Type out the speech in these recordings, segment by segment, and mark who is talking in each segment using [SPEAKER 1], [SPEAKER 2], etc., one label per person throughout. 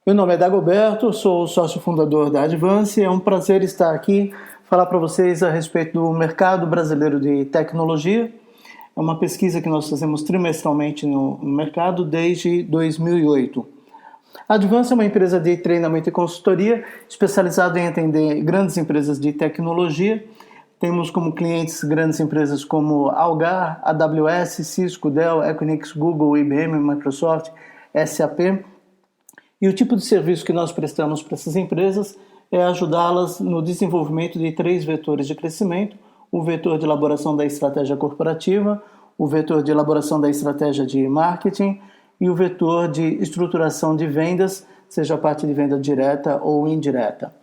[SPEAKER 1] Meu nome é Dagoberto, sou sócio fundador da Advance. É um prazer estar aqui, falar para vocês a respeito do mercado brasileiro de tecnologia. É uma pesquisa que nós fazemos trimestralmente no mercado desde 2008. A Advance é uma empresa de treinamento e consultoria especializada em atender grandes empresas de tecnologia. Temos como clientes grandes empresas como Algar, AWS, Cisco, Dell, Equinix, Google, IBM, Microsoft, SAP. E o tipo de serviço que nós prestamos para essas empresas é ajudá-las no desenvolvimento de 3 vetores de crescimento: o vetor de elaboração da estratégia corporativa, o vetor de elaboração da estratégia de marketing e o vetor de estruturação de vendas, seja a parte de venda direta ou indireta.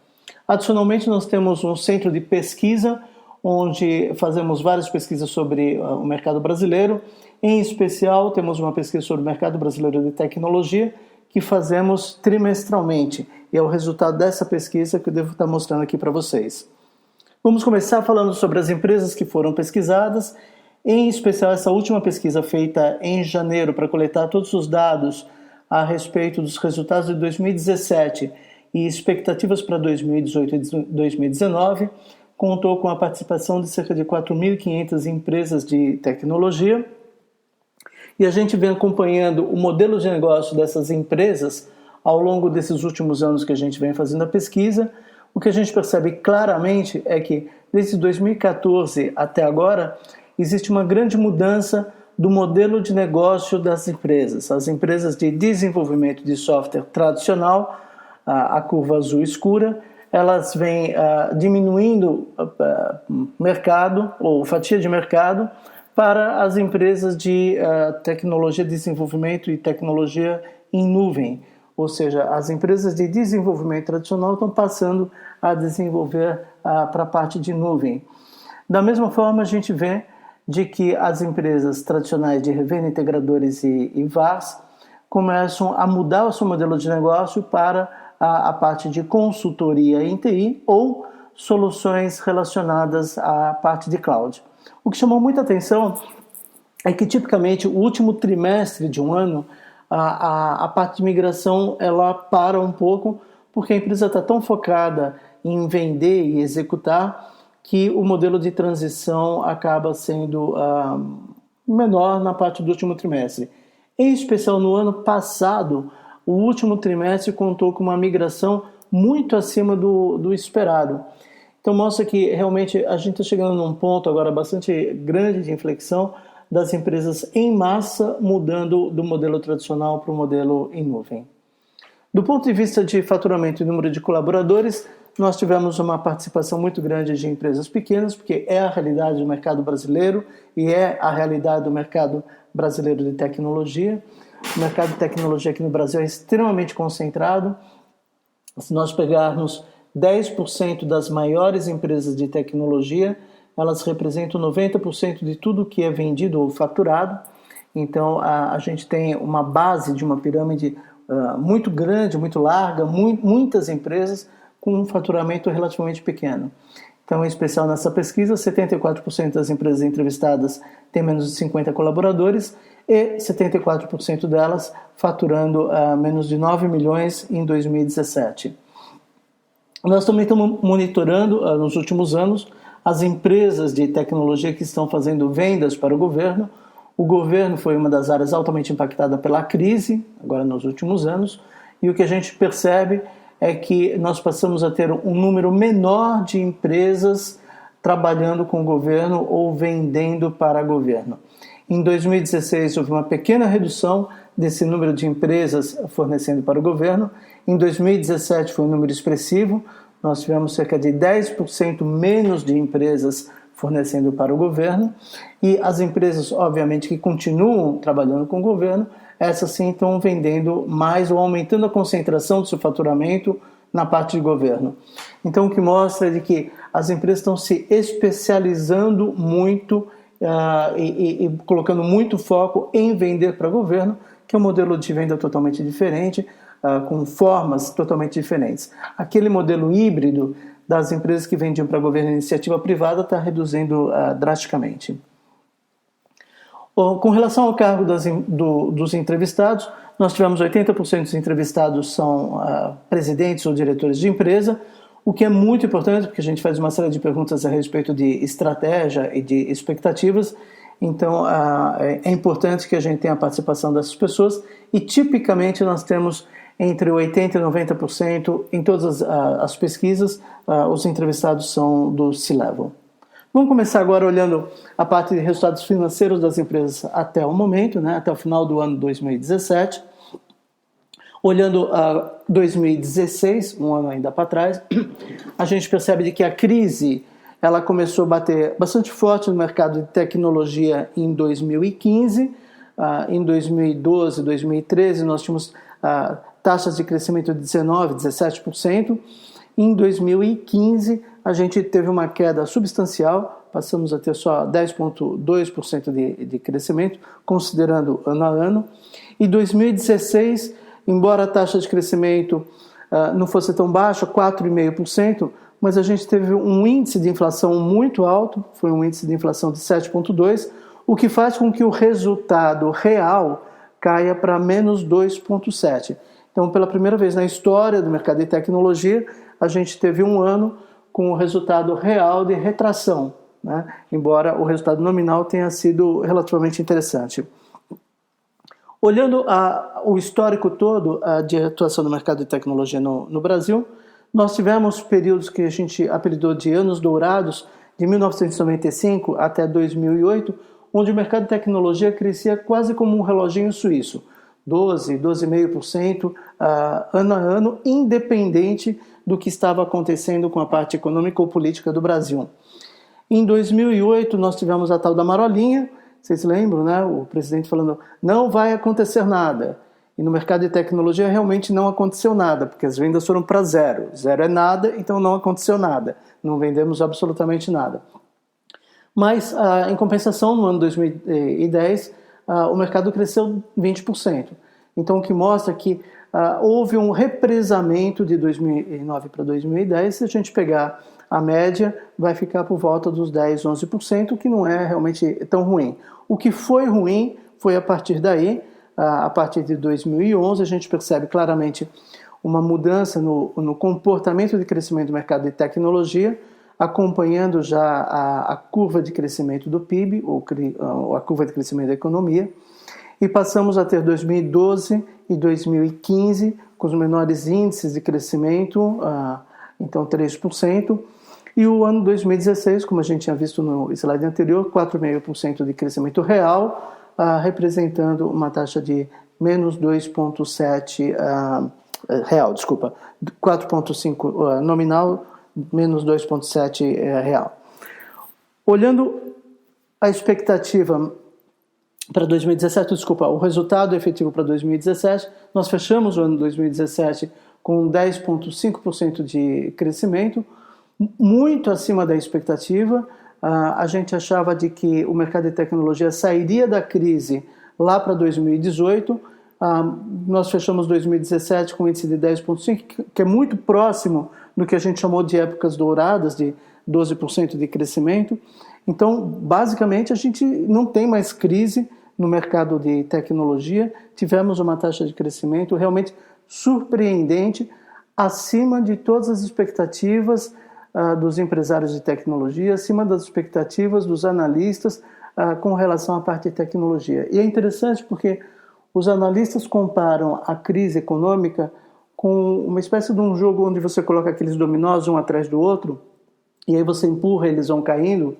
[SPEAKER 1] Adicionalmente, nós temos um centro de pesquisa, onde fazemos várias pesquisas sobre o mercado brasileiro. Em especial, temos uma pesquisa sobre o mercado brasileiro de tecnologia, que fazemos trimestralmente, e é o resultado dessa pesquisa que eu devo estar mostrando aqui para vocês. Vamos começar falando sobre as empresas que foram pesquisadas, em especial essa última pesquisa feita em janeiro para coletar todos os dados a respeito dos resultados de 2017 e expectativas para 2018 e 2019, contou com a participação de cerca de 4.500 empresas de tecnologia. E a gente vem acompanhando o modelo de negócio dessas empresas ao longo desses últimos anos que a gente vem fazendo a pesquisa. O que a gente percebe claramente é que, desde 2014 até agora, existe uma grande mudança do modelo de negócio das empresas. As empresas de desenvolvimento de software tradicional, a curva azul escura, elas vêm diminuindo mercado ou fatia de mercado para as empresas de tecnologia de desenvolvimento e tecnologia em nuvem. Ou seja, as empresas de desenvolvimento tradicional estão passando a desenvolver para a parte de nuvem. Da mesma forma, a gente vê de que as empresas tradicionais de revenda, integradores e VARs começam a mudar o seu modelo de negócio para a parte de consultoria em TI ou soluções relacionadas à parte de cloud. O que chamou muita atenção é que, tipicamente, o último trimestre de um ano, a parte de migração ela para um pouco, porque a empresa está tão focada em vender e executar que o modelo de transição acaba sendo menor na parte do último trimestre. Em especial, no ano passado, o último trimestre contou com uma migração muito acima do esperado. Então mostra que realmente a gente está chegando num ponto agora bastante grande de inflexão das empresas em massa mudando do modelo tradicional para o modelo em nuvem. Do ponto de vista de faturamento e número de colaboradores, nós tivemos uma participação muito grande de empresas pequenas, porque é a realidade do mercado brasileiro e é a realidade do mercado brasileiro de tecnologia. O mercado de tecnologia aqui no Brasil é extremamente concentrado. Se nós pegarmos 10% das maiores empresas de tecnologia, elas representam 90% de tudo que é vendido ou faturado. Então, a gente tem uma base de uma pirâmide muito grande, muito larga, muitas empresas com um faturamento relativamente pequeno. Então, em especial nessa pesquisa, 74% das empresas entrevistadas têm menos de 50 colaboradores e 74% delas faturando menos de 9 milhões em 2017. Nós também estamos monitorando, nos últimos anos, as empresas de tecnologia que estão fazendo vendas para o governo. O governo foi uma das áreas altamente impactada pela crise, agora nos últimos anos, e o que a gente percebe é que nós passamos a ter um número menor de empresas trabalhando com o governo ou vendendo para o governo. Em 2016 houve uma pequena redução desse número de empresas fornecendo para o governo. Em 2017 foi um número expressivo, nós tivemos cerca de 10% menos de empresas fornecendo para o governo, e as empresas, obviamente, que continuam trabalhando com o governo, essas sim estão vendendo mais ou aumentando a concentração do seu faturamento na parte de governo. Então, o que mostra é de que as empresas estão se especializando muito e colocando muito foco em vender para o governo, que é um modelo de venda totalmente diferente, com formas totalmente diferentes. Aquele modelo híbrido das empresas que vendiam para governo e iniciativa privada está reduzindo drasticamente. Com relação ao cargo dos entrevistados, nós tivemos 80% dos entrevistados são presidentes ou diretores de empresa, o que é muito importante, porque a gente faz uma série de perguntas a respeito de estratégia e de expectativas. Então, é importante que a gente tenha a participação dessas pessoas e, tipicamente, nós temos entre 80% e 90% em todas as pesquisas, os entrevistados são do C-Level. Vamos começar agora olhando a parte de resultados financeiros das empresas até o momento, né, até o final do ano 2017. Olhando a 2016, um ano ainda para trás, a gente percebe de que a crise ela começou a bater bastante forte no mercado de tecnologia em 2015. Em 2012, 2013, nós tínhamos taxas de crescimento de 19%, 17%. Em 2015, a gente teve uma queda substancial, passamos a ter só 10,2% de crescimento, considerando ano a ano. Em 2016, embora a taxa de crescimento não fosse tão baixa, 4,5%, mas a gente teve um índice de inflação muito alto, foi um índice de inflação de 7,2%, o que faz com que o resultado real caia para menos 2,7%. Então, pela primeira vez na história do mercado de tecnologia, a gente teve um ano com o resultado real de retração, né? Embora o resultado nominal tenha sido relativamente interessante. Olhando o histórico todo de atuação no mercado de tecnologia no Brasil, nós tivemos períodos que a gente apelidou de anos dourados, de 1995 até 2008, onde o mercado de tecnologia crescia quase como um reloginho suíço, 12,5% ano a ano, independente do que estava acontecendo com a parte econômica ou política do Brasil. Em 2008, nós tivemos a tal da marolinha, vocês lembram, né? O presidente falando, não vai acontecer nada. E no mercado de tecnologia realmente não aconteceu nada, porque as vendas foram para zero. Zero é nada, então não aconteceu nada. Não vendemos absolutamente nada. Mas, em compensação, no ano 2010, o mercado cresceu 20%. Então, o que mostra que houve um represamento de 2009 para 2010. Se a gente pegar a média, vai ficar por volta dos 10, 11%, que não é realmente tão ruim. O que foi ruim foi a partir daí. A partir de 2011, a gente percebe claramente uma mudança no comportamento de crescimento do mercado de tecnologia, acompanhando já a curva de crescimento do PIB, ou a curva de crescimento da economia, e passamos a ter 2012 e 2015 com os menores índices de crescimento, então 3%, e o ano 2016, como a gente tinha visto no slide anterior, 4,5% de crescimento real, representando uma taxa de menos 2,7 real, 4,5 nominal, menos 2,7 real. Olhando a expectativa para 2017, o resultado efetivo para 2017, nós fechamos o ano 2017 com 10,5% de crescimento, muito acima da expectativa. A gente achava de que o mercado de tecnologia sairia da crise lá para 2018. Nós fechamos 2017 com um índice de 10,5%, que é muito próximo do que a gente chamou de épocas douradas, de 12% de crescimento. Então, basicamente, a gente não tem mais crise no mercado de tecnologia. Tivemos uma taxa de crescimento realmente surpreendente, acima de todas as expectativas dos empresários de tecnologia, acima das expectativas dos analistas com relação à parte de tecnologia. E é interessante porque os analistas comparam a crise econômica com uma espécie de um jogo onde você coloca aqueles dominós um atrás do outro, e aí você empurra, eles vão caindo.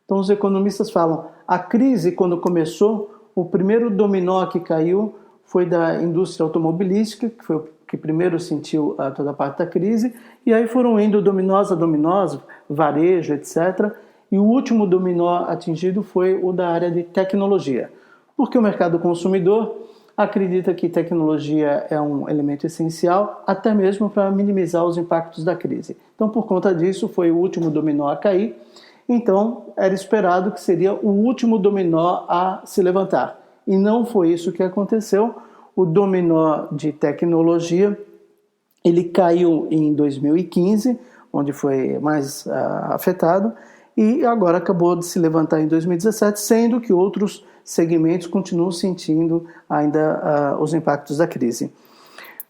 [SPEAKER 1] Então os economistas falam, a crise quando começou, o primeiro dominó que caiu foi da indústria automobilística, que foi o que primeiro sentiu toda a parte da crise, e aí foram indo dominós a dominós, varejo, etc. E o último dominó atingido foi o da área de tecnologia, porque o mercado consumidor acredita que tecnologia é um elemento essencial, até mesmo para minimizar os impactos da crise. Então, por conta disso, foi o último dominó a cair. Então, era esperado que seria o último dominó a se levantar. E não foi isso que aconteceu. O dominó de tecnologia, ele caiu em 2015, onde foi mais afetado, e agora acabou de se levantar em 2017, sendo que outros segmentos continuam sentindo ainda os impactos da crise.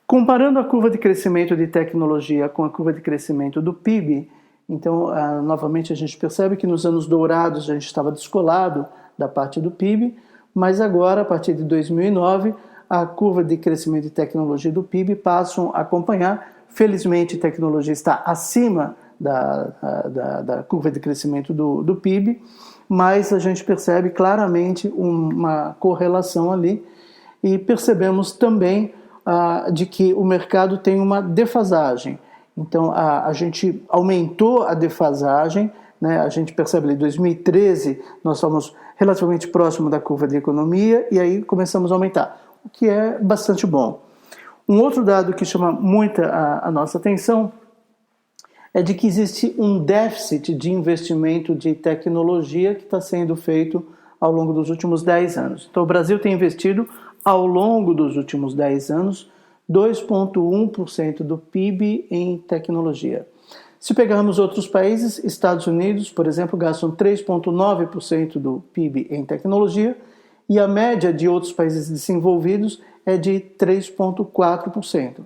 [SPEAKER 1] Comparando a curva de crescimento de tecnologia com a curva de crescimento do PIB, então, novamente a gente percebe que nos anos dourados a gente estava descolado da parte do PIB, mas agora, a partir de 2009, a curva de crescimento de tecnologia do PIB passam a acompanhar. Felizmente, a tecnologia está acima da curva de crescimento do PIB, mas a gente percebe claramente uma correlação ali e percebemos também de que o mercado tem uma defasagem. Então, a gente aumentou a defasagem, né? A gente percebe ali, em 2013, nós estamos relativamente próximo da curva de economia e aí começamos a aumentar, o que é bastante bom. Um outro dado que chama muito a nossa atenção é de que existe um déficit de investimento de tecnologia que está sendo feito ao longo dos últimos 10 anos. Então, o Brasil tem investido, ao longo dos últimos 10 anos, 2,1% do PIB em tecnologia. Se pegarmos outros países, Estados Unidos, por exemplo, gastam 3,9% do PIB em tecnologia e a média de outros países desenvolvidos é de 3,4%.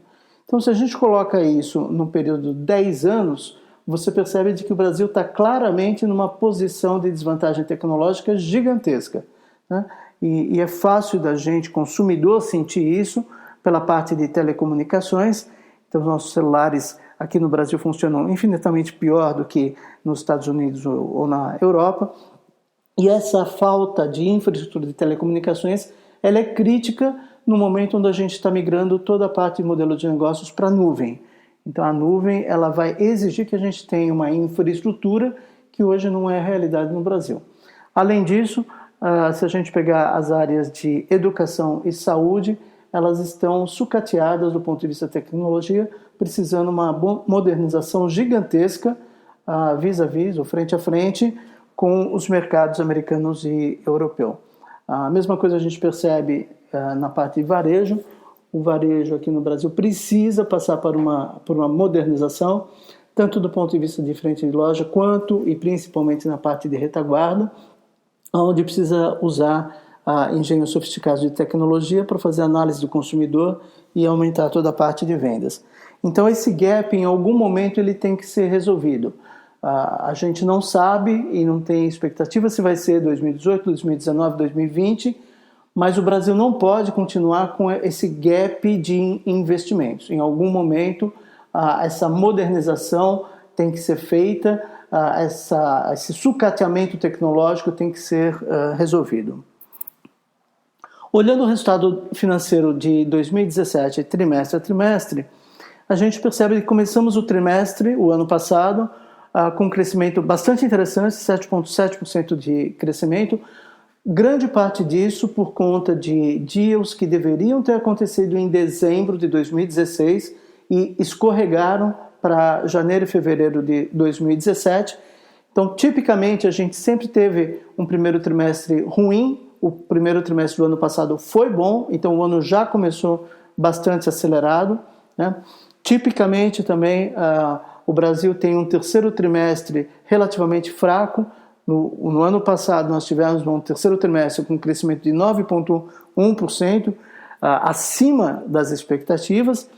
[SPEAKER 1] Então, se a gente coloca isso no período de 10 anos, você percebe de que o Brasil está claramente numa posição de desvantagem tecnológica gigantesca, né? E é fácil da gente, consumidor, sentir isso pela parte de telecomunicações. Então, os nossos celulares aqui no Brasil funcionam infinitamente pior do que nos Estados Unidos ou na Europa. E essa falta de infraestrutura de telecomunicações, ela é crítica no momento onde a gente está migrando toda a parte de modelo de negócios para a nuvem. Então, a nuvem ela vai exigir que a gente tenha uma infraestrutura que hoje não é realidade no Brasil. Além disso, se a gente pegar as áreas de educação e saúde, elas estão sucateadas do ponto de vista da tecnologia, precisando uma modernização gigantesca vis-a-vis, ou frente a frente, com os mercados americanos e europeu. A mesma coisa a gente percebe na parte de varejo. O varejo aqui no Brasil precisa passar por uma modernização, tanto do ponto de vista de frente de loja, quanto e principalmente na parte de retaguarda, onde precisa usar engenhos sofisticados de tecnologia para fazer análise do consumidor e aumentar toda a parte de vendas. Então esse gap, em algum momento, ele tem que ser resolvido. A gente não sabe e não tem expectativa se vai ser 2018, 2019, 2020, mas o Brasil não pode continuar com esse gap de investimentos. Em algum momento, essa modernização tem que ser feita, esse sucateamento tecnológico tem que ser resolvido. Olhando o resultado financeiro de 2017, trimestre a trimestre, a gente percebe que começamos o trimestre, o ano passado, com um crescimento bastante interessante, 7,7% de crescimento. Grande parte disso por conta de deals que deveriam ter acontecido em dezembro de 2016 e escorregaram para janeiro e fevereiro de 2017. Então, tipicamente, a gente sempre teve um primeiro trimestre ruim. O primeiro trimestre do ano passado foi bom, então o ano já começou bastante acelerado, né? Tipicamente também o Brasil tem um terceiro trimestre relativamente fraco. No ano passado nós tivemos um terceiro trimestre com um crescimento de 9,1%, acima das expectativas,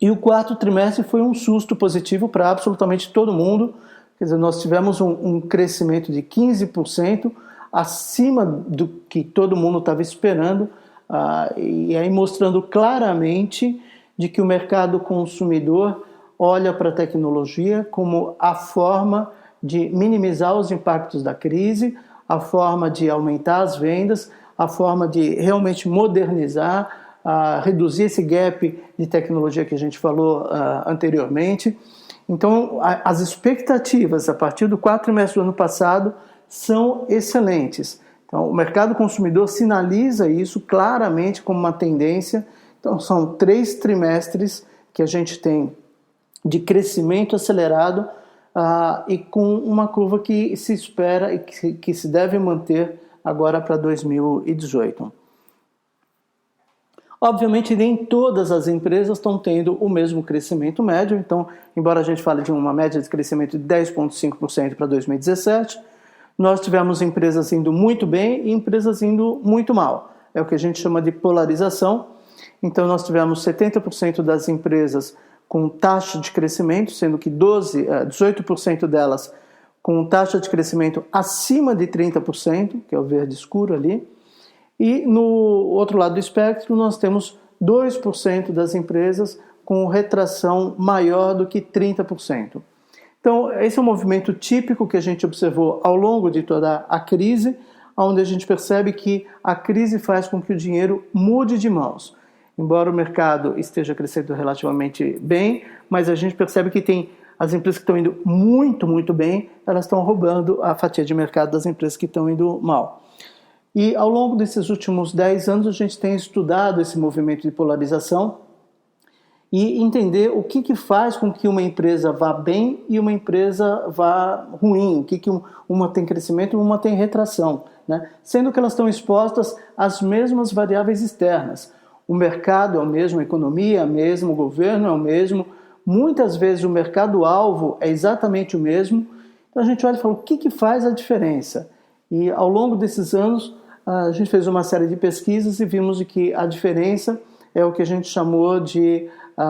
[SPEAKER 1] e o quarto trimestre foi um susto positivo para absolutamente todo mundo. Quer dizer, nós tivemos um crescimento de 15%, acima do que todo mundo estava esperando, e aí mostrando claramente de que o mercado consumidor olha para a tecnologia como a forma de minimizar os impactos da crise, a forma de aumentar as vendas, a forma de realmente modernizar, reduzir esse gap de tecnologia que a gente falou anteriormente. Então, as expectativas a partir do quarto trimestre do ano passado são excelentes. Então, o mercado consumidor sinaliza isso claramente como uma tendência. Então, são 3 trimestres que a gente tem de crescimento acelerado e com uma curva que se espera e que se deve manter agora para 2018. Obviamente, nem todas as empresas estão tendo o mesmo crescimento médio. Então, embora a gente fale de uma média de crescimento de 10,5% para 2017, Nós tivemos empresas indo muito bem e empresas indo muito mal. É o que a gente chama de polarização. Então, nós tivemos 70% das empresas com taxa de crescimento, sendo que 18% delas com taxa de crescimento acima de 30%, que é o verde escuro ali. E no outro lado do espectro, nós temos 2% das empresas com retração maior do que 30%. Então, esse é um movimento típico que a gente observou ao longo de toda a crise, onde a gente percebe que a crise faz com que o dinheiro mude de mãos. Embora o mercado esteja crescendo relativamente bem, mas a gente percebe que tem as empresas que estão indo muito, muito bem, elas estão roubando a fatia de mercado das empresas que estão indo mal. E ao longo desses últimos 10 anos, a gente tem estudado esse movimento de polarização e entender o que faz com que uma empresa vá bem e uma empresa vá ruim, o que uma tem crescimento e uma tem retração, né? Sendo que elas estão expostas às mesmas variáveis externas. O mercado é o mesmo, a economia é a mesma, o governo é o mesmo. Muitas vezes o mercado-alvo é exatamente o mesmo. Então a gente olha e fala, o que faz a diferença? E ao longo desses anos, a gente fez uma série de pesquisas e vimos que a diferença é o que a gente chamou de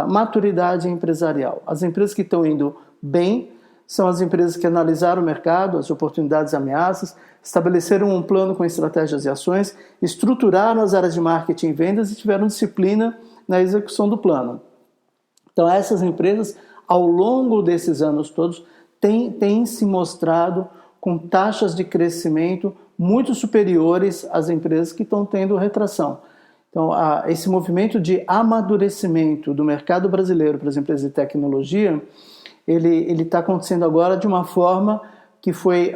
[SPEAKER 1] maturidade empresarial. As empresas que estão indo bem são as empresas que analisaram o mercado, as oportunidades e ameaças, estabeleceram um plano com estratégias e ações, estruturaram as áreas de marketing e vendas e tiveram disciplina na execução do plano. Então, essas empresas, ao longo desses anos todos, têm se mostrado com taxas de crescimento muito superiores às empresas que estão tendo retração. Então, esse movimento de amadurecimento do mercado brasileiro para as empresas de tecnologia, ele está acontecendo agora de uma forma que foi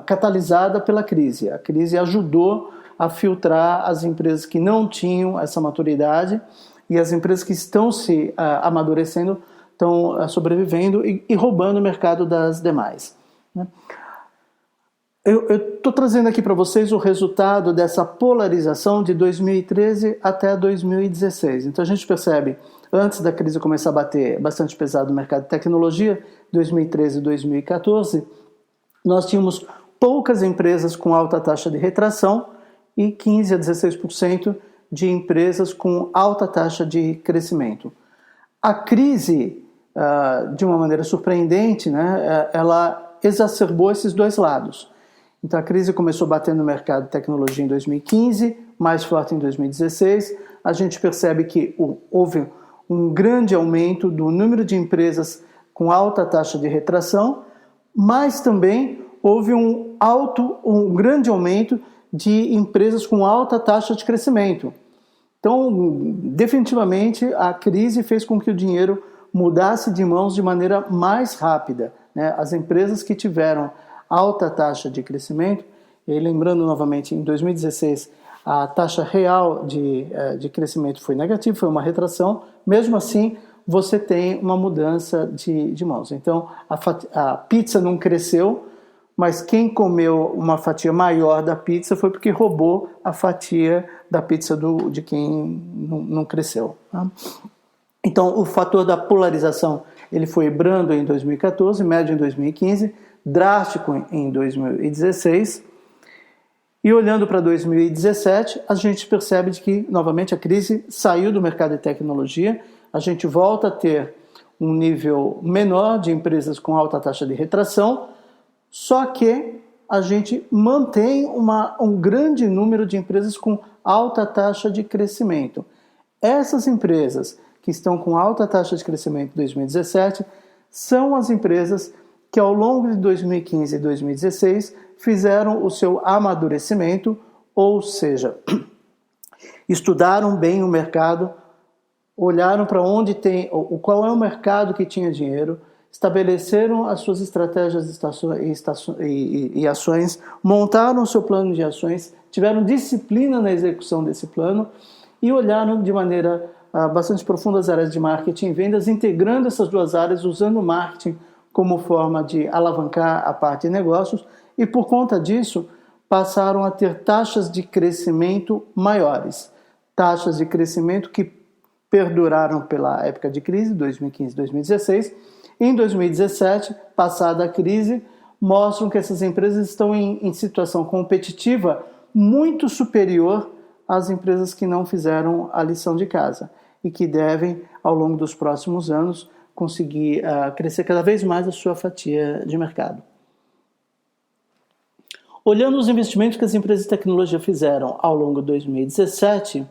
[SPEAKER 1] catalisada pela crise. A crise ajudou a filtrar as empresas que não tinham essa maturidade e as empresas que estão se amadurecendo estão sobrevivendo e roubando o mercado das demais, né? Eu estou trazendo aqui para vocês o resultado dessa polarização de 2013 até 2016. Então a gente percebe, antes da crise começar a bater bastante pesado no mercado de tecnologia, 2013 e 2014, nós tínhamos poucas empresas com alta taxa de retração e 15 a 16% de empresas com alta taxa de crescimento. A crise, de uma maneira surpreendente, né, ela exacerbou esses dois lados. Então a crise começou batendo no mercado de tecnologia em 2015, mais forte em 2016. A gente percebe que houve um grande aumento do número de empresas com alta taxa de retração, mas também houve um grande aumento de empresas com alta taxa de crescimento. Então, definitivamente, a crise fez com que o dinheiro mudasse de mãos de maneira mais rápida, né? As empresas que tiveram alta taxa de crescimento, e lembrando novamente, em 2016 a taxa real de crescimento foi negativa, foi uma retração, mesmo assim você tem uma mudança de mãos. Então a pizza não cresceu, mas quem comeu uma fatia maior da pizza foi porque roubou a fatia da pizza de quem não cresceu, tá? Então o fator da polarização ele foi brando em 2014, médio em 2015, drástico em 2016, e olhando para 2017, a gente percebe que, novamente, a crise saiu do mercado de tecnologia, a gente volta a ter um nível menor de empresas com alta taxa de retração, só que a gente mantém um grande número de empresas com alta taxa de crescimento. Essas empresas que estão com alta taxa de crescimento em 2017 são as empresas que ao longo de 2015 e 2016 fizeram o seu amadurecimento, ou seja, estudaram bem o mercado, olharam para onde qual é o mercado que tinha dinheiro, estabeleceram as suas estratégias e ações, montaram o seu plano de ações, tiveram disciplina na execução desse plano e olharam de maneira bastante profunda as áreas de marketing e vendas, integrando essas duas áreas, usando o marketing como forma de alavancar a parte de negócios, e por conta disso passaram a ter taxas de crescimento maiores, taxas de crescimento que perduraram pela época de crise, 2015 e 2016. Em 2017, passada a crise, mostram que essas empresas estão em situação competitiva muito superior às empresas que não fizeram a lição de casa e que devem, ao longo dos próximos anos, conseguir crescer cada vez mais a sua fatia de mercado. Olhando os investimentos que as empresas de tecnologia fizeram ao longo de 2017,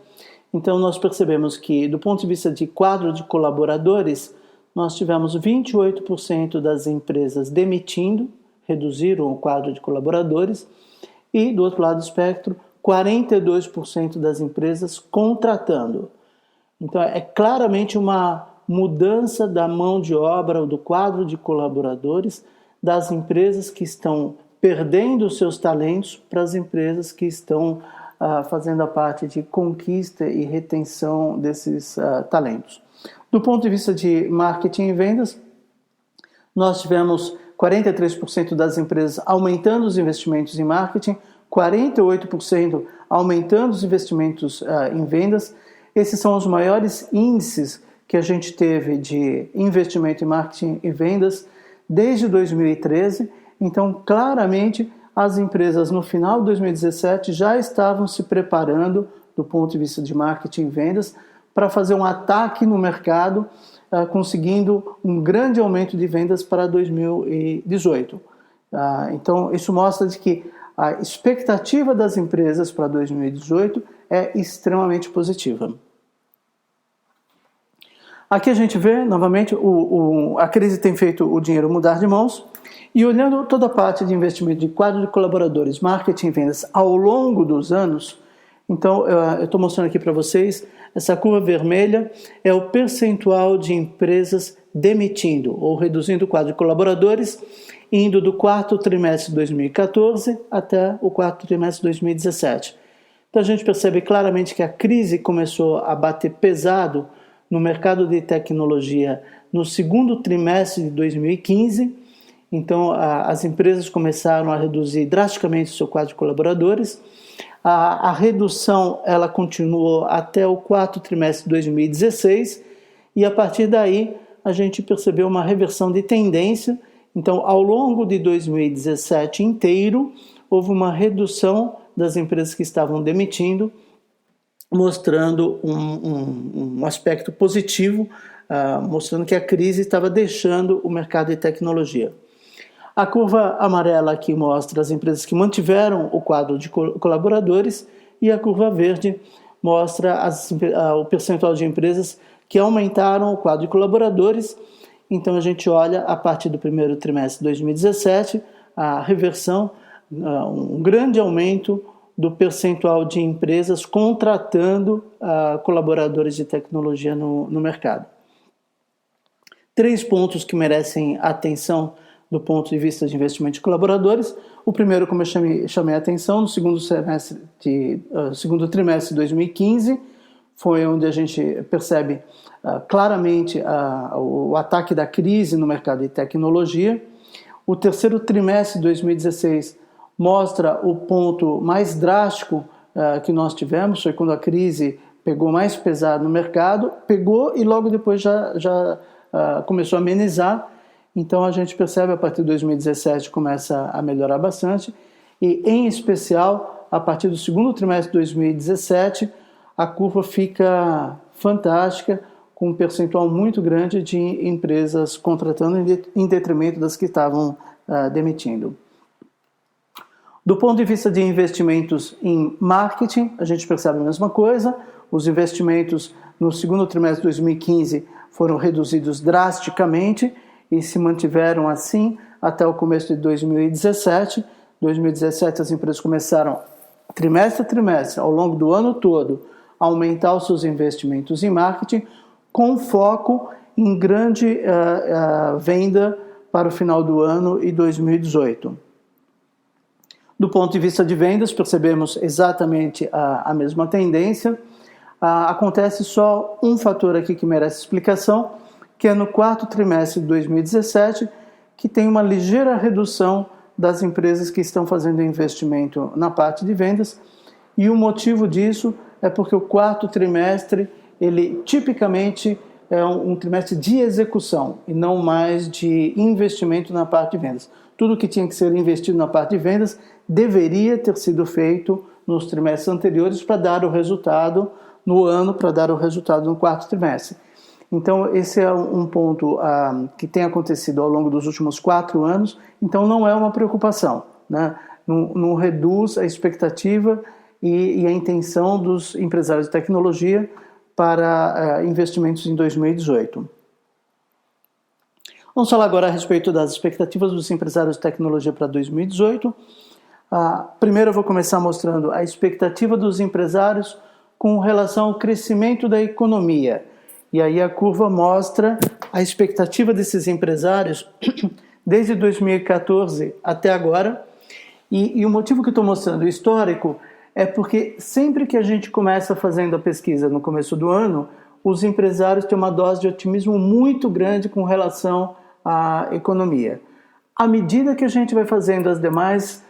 [SPEAKER 1] então nós percebemos que, do ponto de vista de quadro de colaboradores, nós tivemos 28% das empresas demitindo, reduziram o quadro de colaboradores, e, do outro lado do espectro, 42% das empresas contratando. Então, é claramente uma mudança da mão de obra ou do quadro de colaboradores das empresas que estão perdendo os seus talentos para as empresas que estão fazendo a parte de conquista e retenção desses talentos. Do ponto de vista de marketing e vendas, nós tivemos 43% das empresas aumentando os investimentos em marketing, 48% aumentando os investimentos em vendas. Esses são os maiores índices que a gente teve de investimento em marketing e vendas desde 2013. Então, claramente, as empresas no final de 2017 já estavam se preparando, do ponto de vista de marketing e vendas, para fazer um ataque no mercado, conseguindo um grande aumento de vendas para 2018. Então, isso mostra de que a expectativa das empresas para 2018 é extremamente positiva. Aqui a gente vê, novamente, a crise tem feito o dinheiro mudar de mãos. E olhando toda a parte de investimento de quadro de colaboradores, marketing e vendas ao longo dos anos, então eu estou mostrando aqui para vocês, essa curva vermelha é o percentual de empresas demitindo ou reduzindo o quadro de colaboradores, indo do quarto trimestre de 2014 até o quarto trimestre de 2017. Então a gente percebe claramente que a crise começou a bater pesado no mercado de tecnologia no segundo trimestre de 2015. Então, as empresas começaram a reduzir drasticamente o seu quadro de colaboradores. A redução ela continuou até o quarto trimestre de 2016 e, a partir daí, a gente percebeu uma reversão de tendência. Então, ao longo de 2017 inteiro, houve uma redução das empresas que estavam demitindo, mostrando um aspecto positivo, mostrando que a crise estava deixando o mercado de tecnologia. A curva amarela aqui mostra as empresas que mantiveram o quadro de colaboradores e a curva verde mostra o percentual de empresas que aumentaram o quadro de colaboradores. Então a gente olha a partir do primeiro trimestre de 2017, a reversão, um grande aumento do percentual de empresas contratando colaboradores de tecnologia no mercado. 3 pontos que merecem atenção do ponto de vista de investimento de colaboradores. O primeiro, como eu chamei a atenção, no segundo trimestre de 2015, foi onde a gente percebe claramente o ataque da crise no mercado de tecnologia. O terceiro trimestre de 2016 mostra o ponto mais drástico que nós tivemos, foi quando a crise pegou mais pesado no mercado, pegou e logo depois já começou a amenizar. Então a gente percebe a partir de 2017 começa a melhorar bastante e, em especial, a partir do segundo trimestre de 2017, a curva fica fantástica, com um percentual muito grande de empresas contratando em detrimento das que estavam demitindo. Do ponto de vista de investimentos em marketing, a gente percebe a mesma coisa. Os investimentos no segundo trimestre de 2015 foram reduzidos drasticamente e se mantiveram assim até o começo de 2017. 2017 as empresas começaram, trimestre a trimestre, ao longo do ano todo, a aumentar os seus investimentos em marketing, com foco em grande venda para o final do ano e 2018. Do ponto de vista de vendas, percebemos exatamente a mesma tendência. Acontece só um fator aqui que merece explicação, que é no quarto trimestre de 2017, que tem uma ligeira redução das empresas que estão fazendo investimento na parte de vendas, e o motivo disso é porque o quarto trimestre, ele tipicamente é um trimestre de execução e não mais de investimento na parte de vendas. Tudo que tinha que ser investido na parte de vendas deveria ter sido feito nos trimestres anteriores para dar o resultado no ano, para dar o resultado no quarto trimestre. Então, esse é um ponto que tem acontecido ao longo dos últimos 4 anos, então não é uma preocupação, né? Não reduz a expectativa e a intenção dos empresários de tecnologia para investimentos em 2018. Vamos falar agora a respeito das expectativas dos empresários de tecnologia para 2018. Primeiro eu vou começar mostrando a expectativa dos empresários com relação ao crescimento da economia. E aí a curva mostra a expectativa desses empresários desde 2014 até agora. E o motivo que eu estou mostrando o histórico é porque sempre que a gente começa fazendo a pesquisa no começo do ano, os empresários têm uma dose de otimismo muito grande com relação à economia. À medida que a gente vai fazendo as demais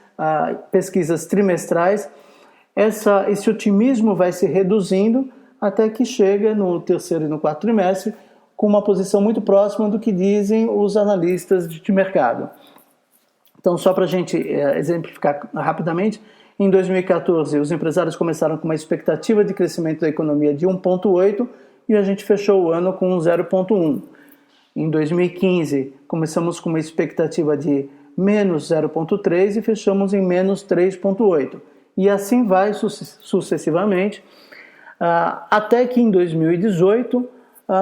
[SPEAKER 1] pesquisas trimestrais, esse otimismo vai se reduzindo até que chega no terceiro e no quarto trimestre com uma posição muito próxima do que dizem os analistas de mercado. Então, só para a gente exemplificar rapidamente, em 2014 os empresários começaram com uma expectativa de crescimento da economia de 1,8 e a gente fechou o ano com 0,1. Em 2015 começamos com uma expectativa de menos 0,3 e fechamos em menos 3,8. E assim vai sucessivamente, até que em 2018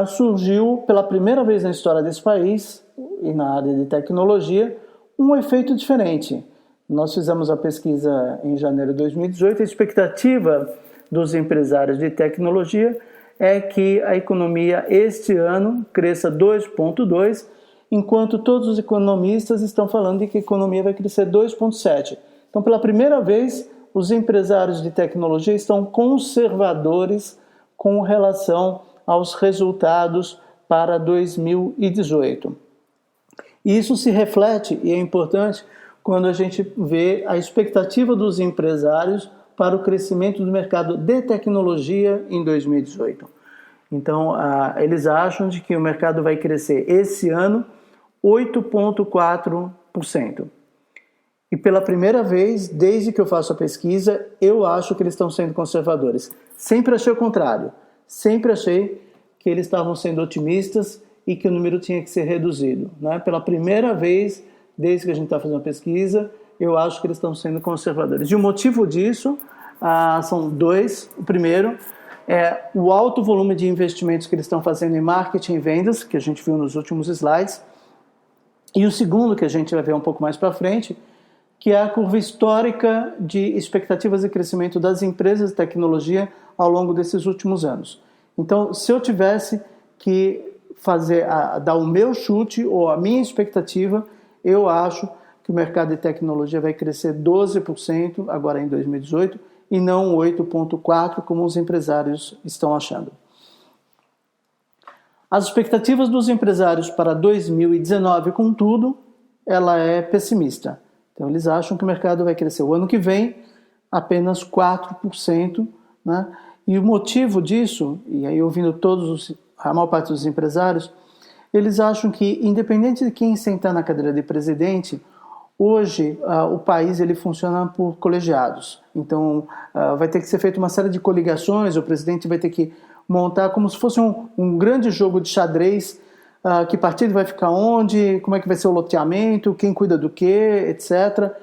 [SPEAKER 1] surgiu pela primeira vez na história desse país e na área de tecnologia um efeito diferente. Nós fizemos a pesquisa em janeiro de 2018, a expectativa dos empresários de tecnologia é que a economia este ano cresça 2,2, enquanto todos os economistas estão falando de que a economia vai crescer 2,7. Então, pela primeira vez, os empresários de tecnologia estão conservadores com relação aos resultados para 2018. E isso se reflete, e é importante, quando a gente vê a expectativa dos empresários para o crescimento do mercado de tecnologia em 2018. Então, eles acham de que o mercado vai crescer esse ano 8,4%. E pela primeira vez, desde que eu faço a pesquisa, eu acho que eles estão sendo conservadores. Sempre achei o contrário. Sempre achei que eles estavam sendo otimistas e que o número tinha que ser reduzido, né? Pela primeira vez, desde que a gente está fazendo a pesquisa, eu acho que eles estão sendo conservadores. E o motivo disso são dois. O primeiro é o alto volume de investimentos que eles estão fazendo em marketing e vendas, que a gente viu nos últimos slides. E o segundo, que a gente vai ver um pouco mais para frente, que é a curva histórica de expectativas de crescimento das empresas de tecnologia ao longo desses últimos anos. Então, se eu tivesse que dar o meu chute ou a minha expectativa, eu acho que o mercado de tecnologia vai crescer 12% agora em 2018 e não 8,4% como os empresários estão achando. As expectativas dos empresários para 2019, contudo, ela é pessimista. Então, eles acham que o mercado vai crescer o ano que vem apenas 4%, né? E o motivo disso, e aí ouvindo a maior parte dos empresários, eles acham que, independente de quem sentar na cadeira de presidente, hoje o país ele funciona por colegiados. Então, vai ter que ser feita uma série de coligações, o presidente vai ter que montar como se fosse um grande jogo de xadrez, que partido vai ficar onde, como é que vai ser o loteamento, quem cuida do quê, etc.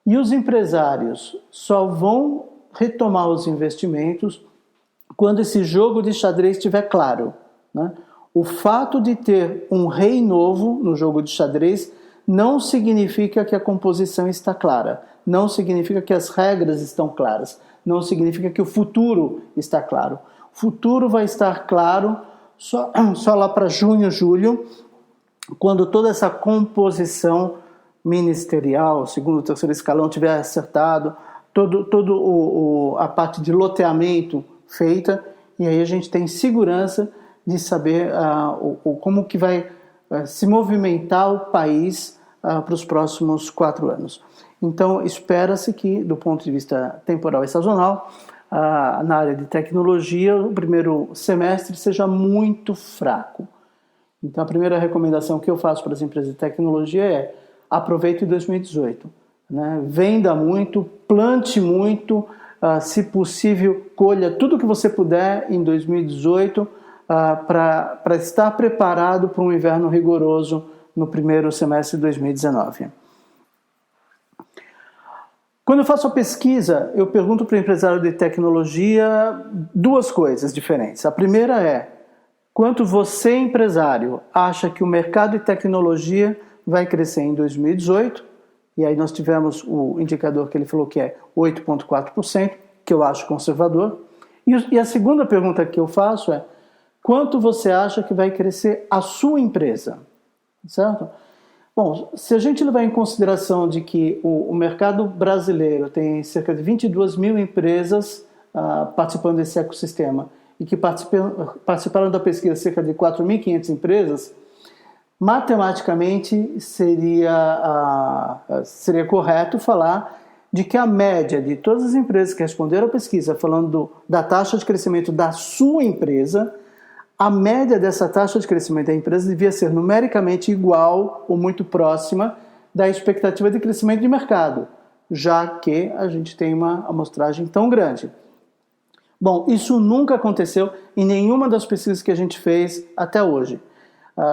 [SPEAKER 1] E os empresários só vão retomar os investimentos quando esse jogo de xadrez estiver claro, né? O fato de ter um rei novo no jogo de xadrez não significa que a composição está clara, não significa que as regras estão claras, não significa que o futuro está claro. O futuro vai estar claro só lá para junho, julho, quando toda essa composição ministerial, segundo o terceiro escalão, tiver acertado, a parte de loteamento feita, e aí a gente tem segurança de saber como que vai se movimentar o país para os próximos 4 anos. Então, espera-se que, do ponto de vista temporal e sazonal, na área de tecnologia, o primeiro semestre seja muito fraco. Então, a primeira recomendação que eu faço para as empresas de tecnologia é: aproveite 2018. Né? Venda muito, plante muito, se possível, colha tudo que você puder em 2018 para estar preparado para um inverno rigoroso no primeiro semestre de 2019. Quando eu faço a pesquisa, eu pergunto para o empresário de tecnologia duas coisas diferentes. A primeira é: quanto você, empresário, acha que o mercado de tecnologia vai crescer em 2018? E aí nós tivemos o indicador que ele falou que é 8,4%, que eu acho conservador. E a segunda pergunta que eu faço é: quanto você acha que vai crescer a sua empresa? Certo? Bom, se a gente levar em consideração de que o mercado brasileiro tem cerca de 22 mil empresas participando desse ecossistema e que participaram da pesquisa cerca de 4.500 empresas, matematicamente seria correto falar de que a média de todas as empresas que responderam à pesquisa, falando da taxa de crescimento da sua empresa, a média dessa taxa de crescimento da empresa devia ser numericamente igual ou muito próxima da expectativa de crescimento de mercado, já que a gente tem uma amostragem tão grande. Bom, isso nunca aconteceu em nenhuma das pesquisas que a gente fez até hoje.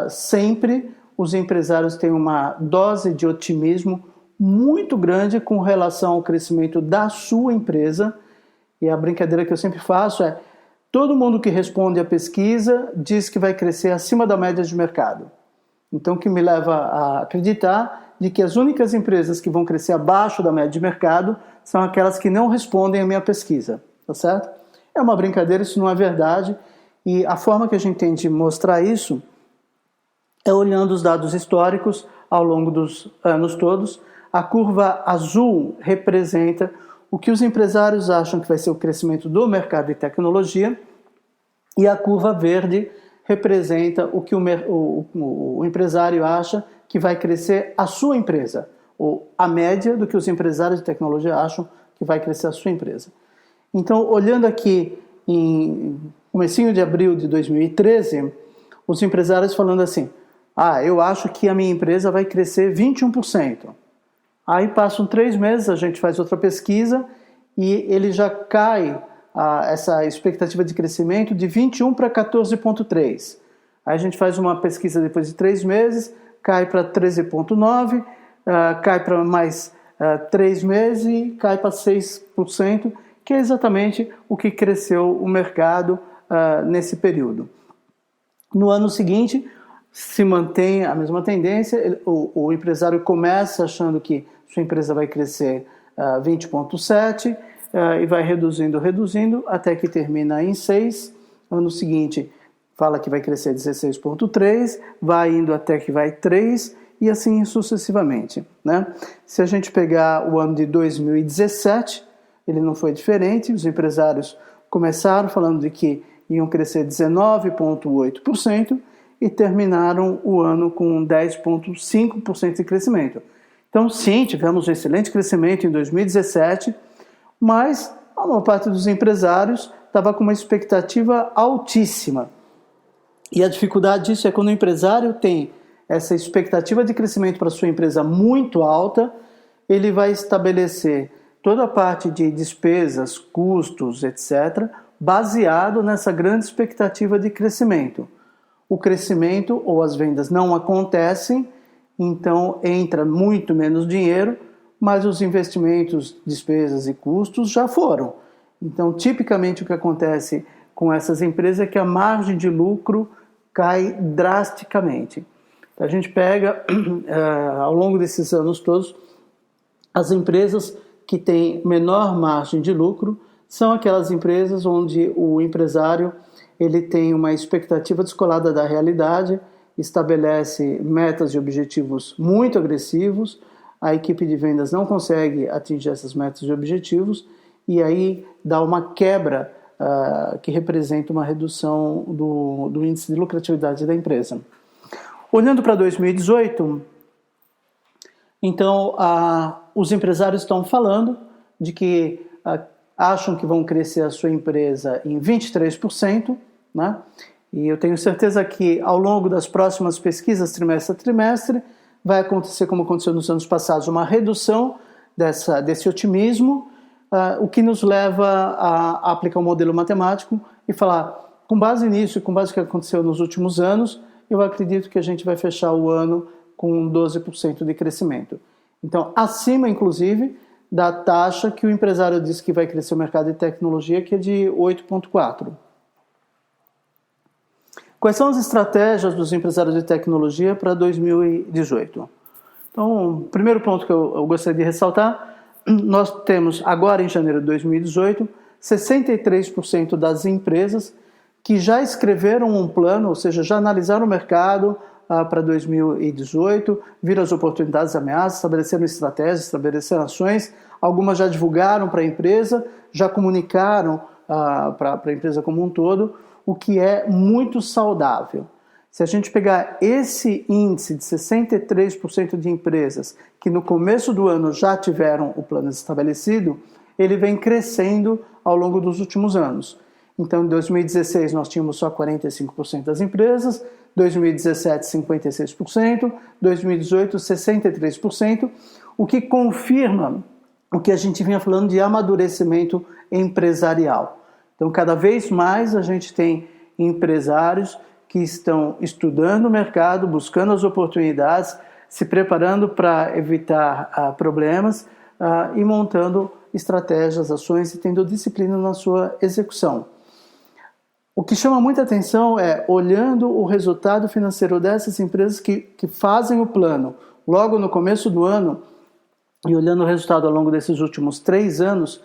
[SPEAKER 1] Sempre os empresários têm uma dose de otimismo muito grande com relação ao crescimento da sua empresa. E a brincadeira que eu sempre faço é: todo mundo que responde à pesquisa diz que vai crescer acima da média de mercado. Então, o que me leva a acreditar de que as únicas empresas que vão crescer abaixo da média de mercado são aquelas que não respondem à minha pesquisa, tá certo? É uma brincadeira, isso não é verdade. E a forma que a gente tem de mostrar isso é olhando os dados históricos ao longo dos anos todos. A curva azul representa o que os empresários acham que vai ser o crescimento do mercado de tecnologia, e a curva verde representa o que o empresário acha que vai crescer a sua empresa, ou a média do que os empresários de tecnologia acham que vai crescer a sua empresa. Então, olhando aqui em comecinho de abril de 2013, os empresários falando assim: eu acho que a minha empresa vai crescer 21%. Aí passam 3 meses, a gente faz outra pesquisa e ele já cai essa expectativa de crescimento de 21 para 14,3. Aí a gente faz uma pesquisa depois de 3 meses, cai para 13,9, cai para mais 3 meses e cai para 6%, que é exatamente o que cresceu o mercado nesse período. No ano seguinte, se mantém a mesma tendência, o empresário começa achando que sua empresa vai crescer 20,7 e vai reduzindo, até que termina em 6. Ano seguinte, fala que vai crescer 16,3, vai indo até que vai 3 e assim sucessivamente. Né? Se a gente pegar o ano de 2017, ele não foi diferente. Os empresários começaram falando de que iam crescer 19,8% e terminaram o ano com 10,5% de crescimento. Então, sim, tivemos um excelente crescimento em 2017, mas a maior parte dos empresários estava com uma expectativa altíssima. E a dificuldade disso é quando o empresário tem essa expectativa de crescimento para a sua empresa muito alta, ele vai estabelecer toda a parte de despesas, custos, etc., baseado nessa grande expectativa de crescimento. O crescimento ou as vendas não acontecem, então entra muito menos dinheiro, mas os investimentos, despesas e custos já foram. Então, tipicamente o que acontece com essas empresas é que a margem de lucro cai drasticamente. A gente pega, ao longo desses anos todos, as empresas que têm menor margem de lucro são aquelas empresas onde o empresário ele tem uma expectativa descolada da realidade, estabelece metas e objetivos muito agressivos, a equipe de vendas não consegue atingir essas metas e objetivos, e aí dá uma quebra que representa uma redução do índice de lucratividade da empresa. Olhando para 2018, então os empresários estão falando de que acham que vão crescer a sua empresa em 23%, né? E eu tenho certeza que ao longo das próximas pesquisas, trimestre a trimestre, vai acontecer como aconteceu nos anos passados, uma redução desse otimismo, o que nos leva a aplicar um modelo matemático e falar, com base nisso e com base no que aconteceu nos últimos anos, eu acredito que a gente vai fechar o ano com 12% de crescimento. Então, acima, inclusive, da taxa que o empresário disse que vai crescer o mercado de tecnologia, que é de 8,4%. Quais são as estratégias dos empresários de tecnologia para 2018? Então, o primeiro ponto que eu gostaria de ressaltar, nós temos agora em janeiro de 2018, 63% das empresas que já escreveram um plano, ou seja, já analisaram o mercado para 2018, viram as oportunidades e ameaças, estabeleceram estratégias, estabeleceram ações, algumas já divulgaram para a empresa, já comunicaram para a empresa como um todo, o que é muito saudável. Se a gente pegar esse índice de 63% de empresas que no começo do ano já tiveram o plano estabelecido, ele vem crescendo ao longo dos últimos anos. Então, em 2016 nós tínhamos só 45% das empresas, 2017 56%, 2018 63%, o que confirma o que a gente vinha falando de amadurecimento empresarial. Então, cada vez mais a gente tem empresários que estão estudando o mercado, buscando as oportunidades, se preparando para evitar problemas e montando estratégias, ações e tendo disciplina na sua execução. O que chama muita atenção é, olhando o resultado financeiro dessas empresas que fazem o plano logo no começo do ano e olhando o resultado ao longo desses últimos 3 anos,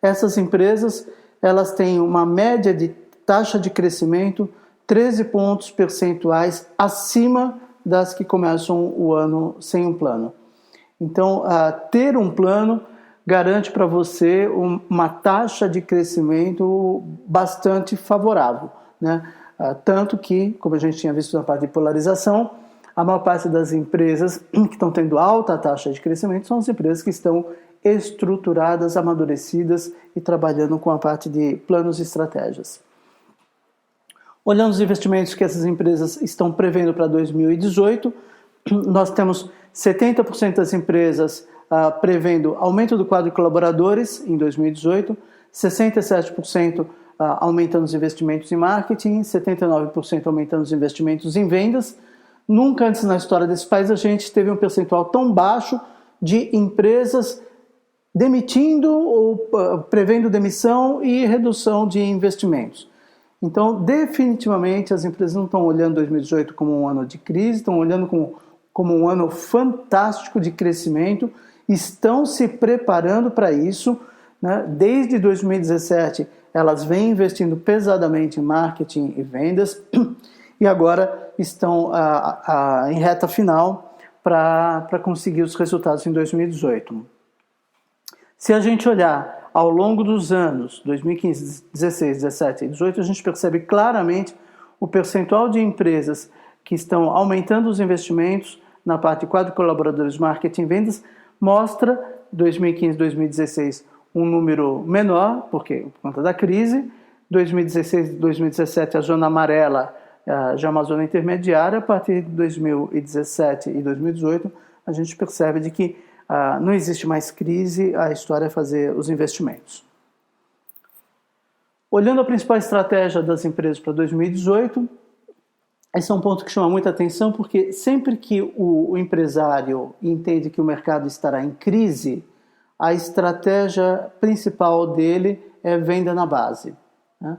[SPEAKER 1] essas empresas elas têm uma média de taxa de crescimento 13 pontos percentuais acima das que começam o ano sem um plano. Então, ter um plano garante para você uma taxa de crescimento bastante favorável, né? Tanto que, como a gente tinha visto na parte de polarização, a maior parte das empresas que estão tendo alta taxa de crescimento são as empresas que estão estruturadas, amadurecidas e trabalhando com a parte de planos e estratégias. Olhando os investimentos que essas empresas estão prevendo para 2018, nós temos 70% das empresas prevendo aumento do quadro de colaboradores em 2018, 67% aumentando os investimentos em marketing, 79% aumentando os investimentos em vendas. Nunca antes na história desse país a gente teve um percentual tão baixo de empresas demitindo ou prevendo demissão e redução de investimentos. Então, definitivamente, as empresas não estão olhando 2018 como um ano de crise, estão olhando como um ano fantástico de crescimento, estão se preparando para isso, né? Desde 2017, elas vêm investindo pesadamente em marketing e vendas e agora estão em reta final para conseguir os resultados em 2018. Se a gente olhar ao longo dos anos 2015, 16, 17 e 18, a gente percebe claramente o percentual de empresas que estão aumentando os investimentos na parte de quadro de colaboradores, marketing e vendas, mostra 2015, 2016 um número menor, por conta da crise, 2016 e 2017 a zona amarela já é uma zona intermediária, a partir de 2017 e 2018 a gente percebe de que não existe mais crise, a história é fazer os investimentos. Olhando a principal estratégia das empresas para 2018, esse é um ponto que chama muita atenção, porque sempre que o empresário entende que o mercado estará em crise, a estratégia principal dele é venda na base, né?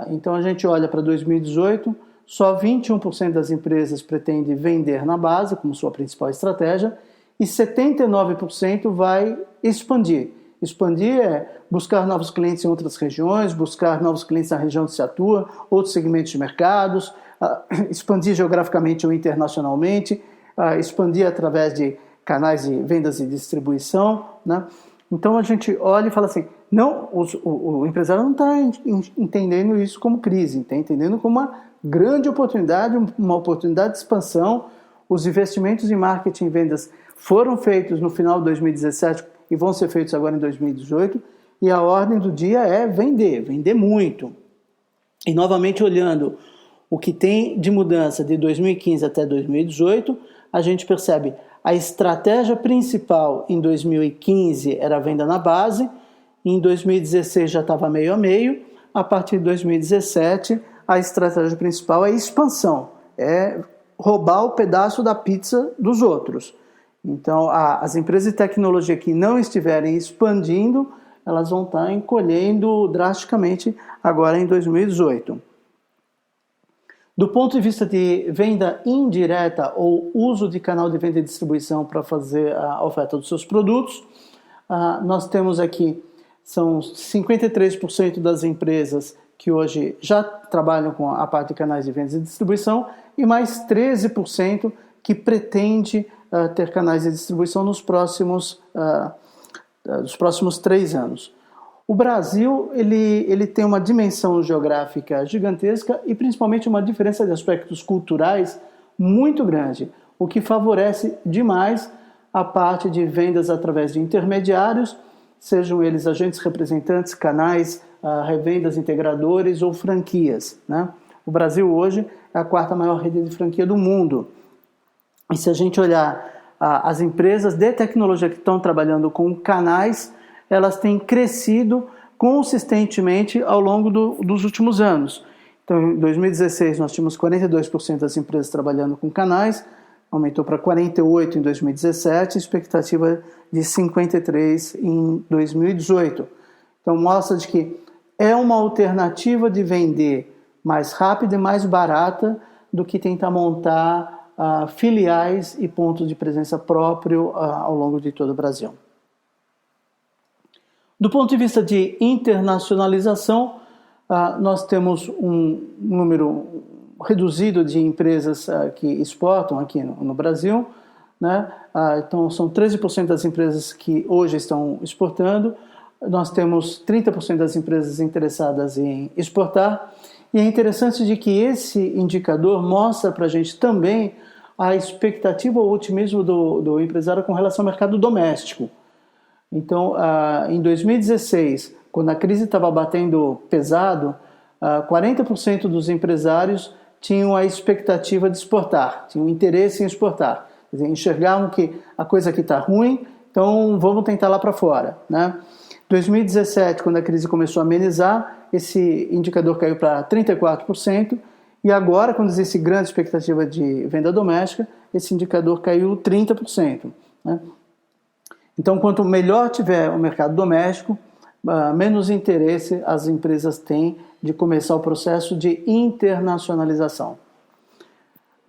[SPEAKER 1] Então a gente olha para 2018, só 21% das empresas pretende vender na base como sua principal estratégia, e 79% vai expandir. Expandir é buscar novos clientes em outras regiões, buscar novos clientes na região onde se atua, outros segmentos de mercados, expandir geograficamente ou internacionalmente, expandir através de canais de vendas e distribuição, né? Então a gente olha e fala assim, não, o empresário não está entendendo isso como crise, está entendendo como uma grande oportunidade, uma oportunidade de expansão. Os investimentos em marketing e vendas foram feitos no final de 2017 e vão ser feitos agora em 2018, e a ordem do dia é vender muito. E novamente olhando o que tem de mudança de 2015 até 2018, a gente percebe a estratégia principal em 2015 era a venda na base, em 2016 já estava meio a meio, a partir de 2017 a estratégia principal é expansão, é roubar o pedaço da pizza dos outros. Então as empresas de tecnologia que não estiverem expandindo, elas vão estar encolhendo drasticamente agora em 2018. Do ponto de vista de venda indireta ou uso de canal de venda e distribuição para fazer a oferta dos seus produtos, nós temos aqui, são 53% das empresas que hoje já trabalham com a parte de canais de venda e distribuição e mais 13% que pretende ter canais de distribuição nos próximos 3 anos. O Brasil ele tem uma dimensão geográfica gigantesca e principalmente uma diferença de aspectos culturais muito grande, o que favorece demais a parte de vendas através de intermediários, sejam eles agentes representantes, canais, revendas, integradores ou franquias, né? O Brasil hoje é a 4ª maior rede de franquia do mundo. E se a gente olhar as empresas de tecnologia que estão trabalhando com canais, elas têm crescido consistentemente ao longo dos últimos anos. Então, em 2016, nós tínhamos 42% das empresas trabalhando com canais, aumentou para 48% em 2017, expectativa de 53% em 2018. Então, mostra de que é uma alternativa de vender mais rápida e mais barata do que tentar montar filiais e pontos de presença próprio ao longo de todo o Brasil. Do ponto de vista de internacionalização, nós temos um número reduzido de empresas que exportam aqui no Brasil, né? Então, são 13% das empresas que hoje estão exportando, nós temos 30% das empresas interessadas em exportar, e é interessante de que esse indicador mostra para a gente também a expectativa ou otimismo do empresário com relação ao mercado doméstico. Então, em 2016, quando a crise estava batendo pesado, 40% dos empresários tinham a expectativa de exportar, tinham interesse em exportar. Quer dizer, enxergavam que a coisa aqui está ruim, então vamos tentar lá para fora, né? 2017, quando a crise começou a amenizar, esse indicador caiu para 34%, e agora, quando existe grande expectativa de venda doméstica, esse indicador caiu 30%, né? Então, quanto melhor tiver o mercado doméstico, menos interesse as empresas têm de começar o processo de internacionalização.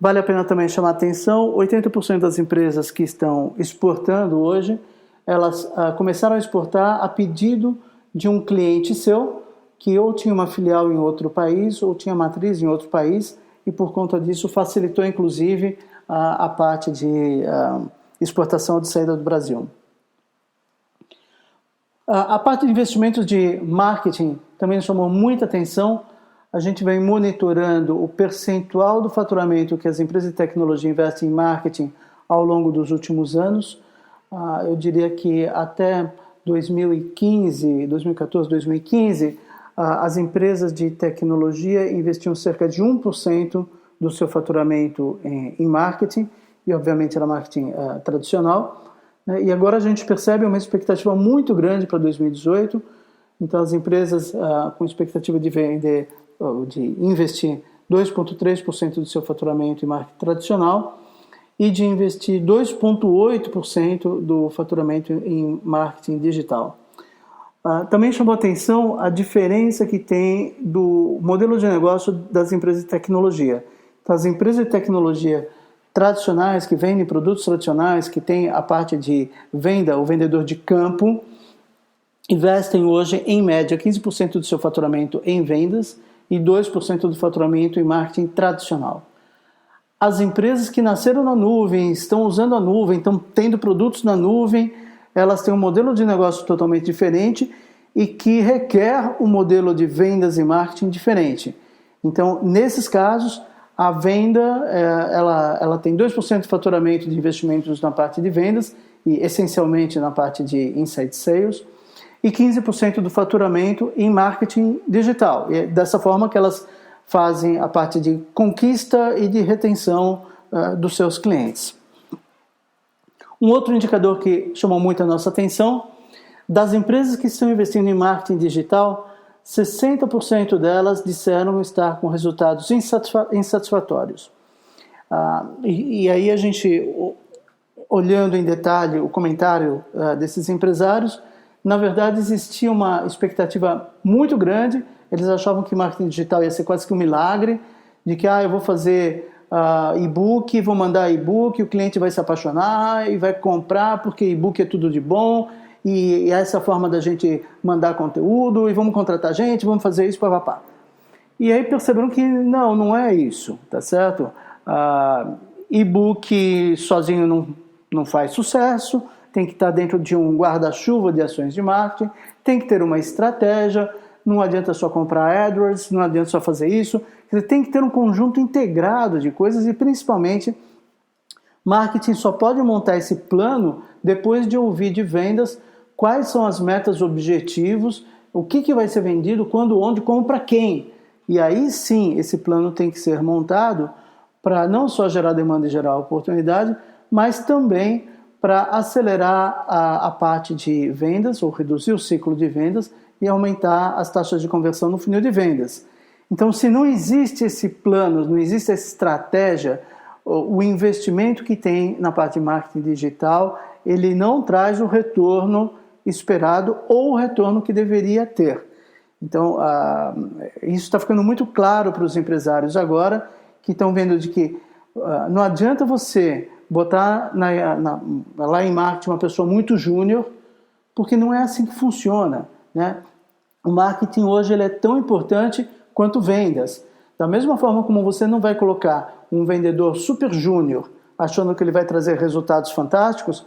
[SPEAKER 1] Vale a pena também chamar a atenção, 80% das empresas que estão exportando hoje, elas começaram a exportar a pedido de um cliente seu, que ou tinha uma filial em outro país, ou tinha matriz em outro país, e por conta disso facilitou inclusive a parte de exportação de saída do Brasil. A parte de investimentos de marketing também chamou muita atenção. A gente vem monitorando o percentual do faturamento que as empresas de tecnologia investem em marketing ao longo dos últimos anos. Eu diria que até 2014, 2015, as empresas de tecnologia investiam cerca de 1% do seu faturamento em marketing, e obviamente era marketing tradicional. E agora a gente percebe uma expectativa muito grande para 2018, então as empresas com expectativa de vender, de investir 2,3% do seu faturamento em marketing tradicional e de investir 2,8% do faturamento em marketing digital. Também chamou atenção a diferença que tem do modelo de negócio das empresas de tecnologia. Então, as empresas de tecnologia tradicionais, que vendem produtos tradicionais, que têm a parte de venda, o vendedor de campo, investem hoje, em média, 15% do seu faturamento em vendas e 2% do faturamento em marketing tradicional. As empresas que nasceram na nuvem, estão usando a nuvem, estão tendo produtos na nuvem, elas têm um modelo de negócio totalmente diferente e que requer um modelo de vendas e marketing diferente. Então, nesses casos, a venda ela tem 2% de faturamento de investimentos na parte de vendas e essencialmente na parte de inside sales, e 15% do faturamento em marketing digital. E é dessa forma que elas fazem a parte de conquista e de retenção dos seus clientes. Um outro indicador que chamou muito a nossa atenção, das empresas que estão investindo em marketing digital, 60% delas disseram estar com resultados insatisfatórios. E aí a gente, olhando em detalhe o comentário desses empresários, na verdade existia uma expectativa muito grande, eles achavam que marketing digital ia ser quase que um milagre, de que eu vou fazer e-book, vou mandar e-book, o cliente vai se apaixonar e vai comprar porque e-book é tudo de bom, e essa é a forma da gente mandar conteúdo, e vamos contratar gente, vamos fazer isso, papapá. E aí perceberam que não é isso, tá certo? E-book sozinho não faz sucesso, tem que estar dentro de um guarda-chuva de ações de marketing, tem que ter uma estratégia, não adianta só comprar AdWords, não adianta só fazer isso, você tem que ter um conjunto integrado de coisas e principalmente marketing só pode montar esse plano depois de ouvir de vendas quais são as metas, objetivos, o que vai ser vendido, quando, onde, como, para quem. E aí sim esse plano tem que ser montado para não só gerar demanda e gerar oportunidade, mas também para acelerar a parte de vendas ou reduzir o ciclo de vendas e aumentar as taxas de conversão no funil de vendas. Então, se não existe esse plano, não existe essa estratégia, o investimento que tem na parte de marketing digital, ele não traz o retorno esperado ou o retorno que deveria ter. Então, isso está ficando muito claro para os empresários agora, que estão vendo de que não adianta você botar lá em marketing uma pessoa muito júnior, porque não é assim que funciona, né? O marketing hoje ele é tão importante quanto vendas. Da mesma forma como você não vai colocar um vendedor super júnior achando que ele vai trazer resultados fantásticos,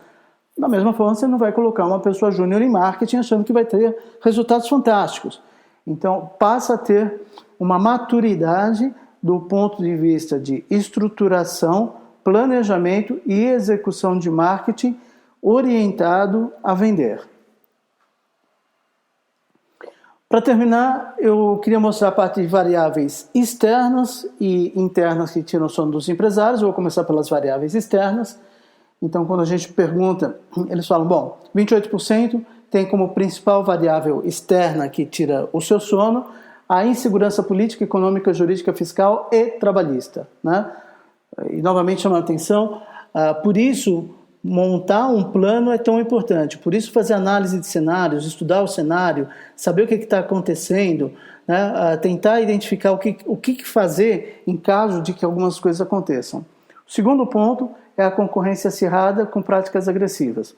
[SPEAKER 1] da mesma forma você não vai colocar uma pessoa júnior em marketing achando que vai ter resultados fantásticos. Então passa a ter uma maturidade do ponto de vista de estruturação, planejamento e execução de marketing orientado a vender. Para terminar, eu queria mostrar a parte de variáveis externas e internas que tiram o sono dos empresários. Eu vou começar pelas variáveis externas. Então, quando a gente pergunta, eles falam, bom, 28% tem como principal variável externa que tira o seu sono a insegurança política, econômica, jurídica, fiscal e trabalhista, né? E novamente chama a atenção, por isso montar um plano é tão importante, por isso fazer análise de cenários, estudar o cenário, saber o que está acontecendo, né? Tentar identificar o que fazer em caso de que algumas coisas aconteçam. O segundo ponto é a concorrência acirrada com práticas agressivas.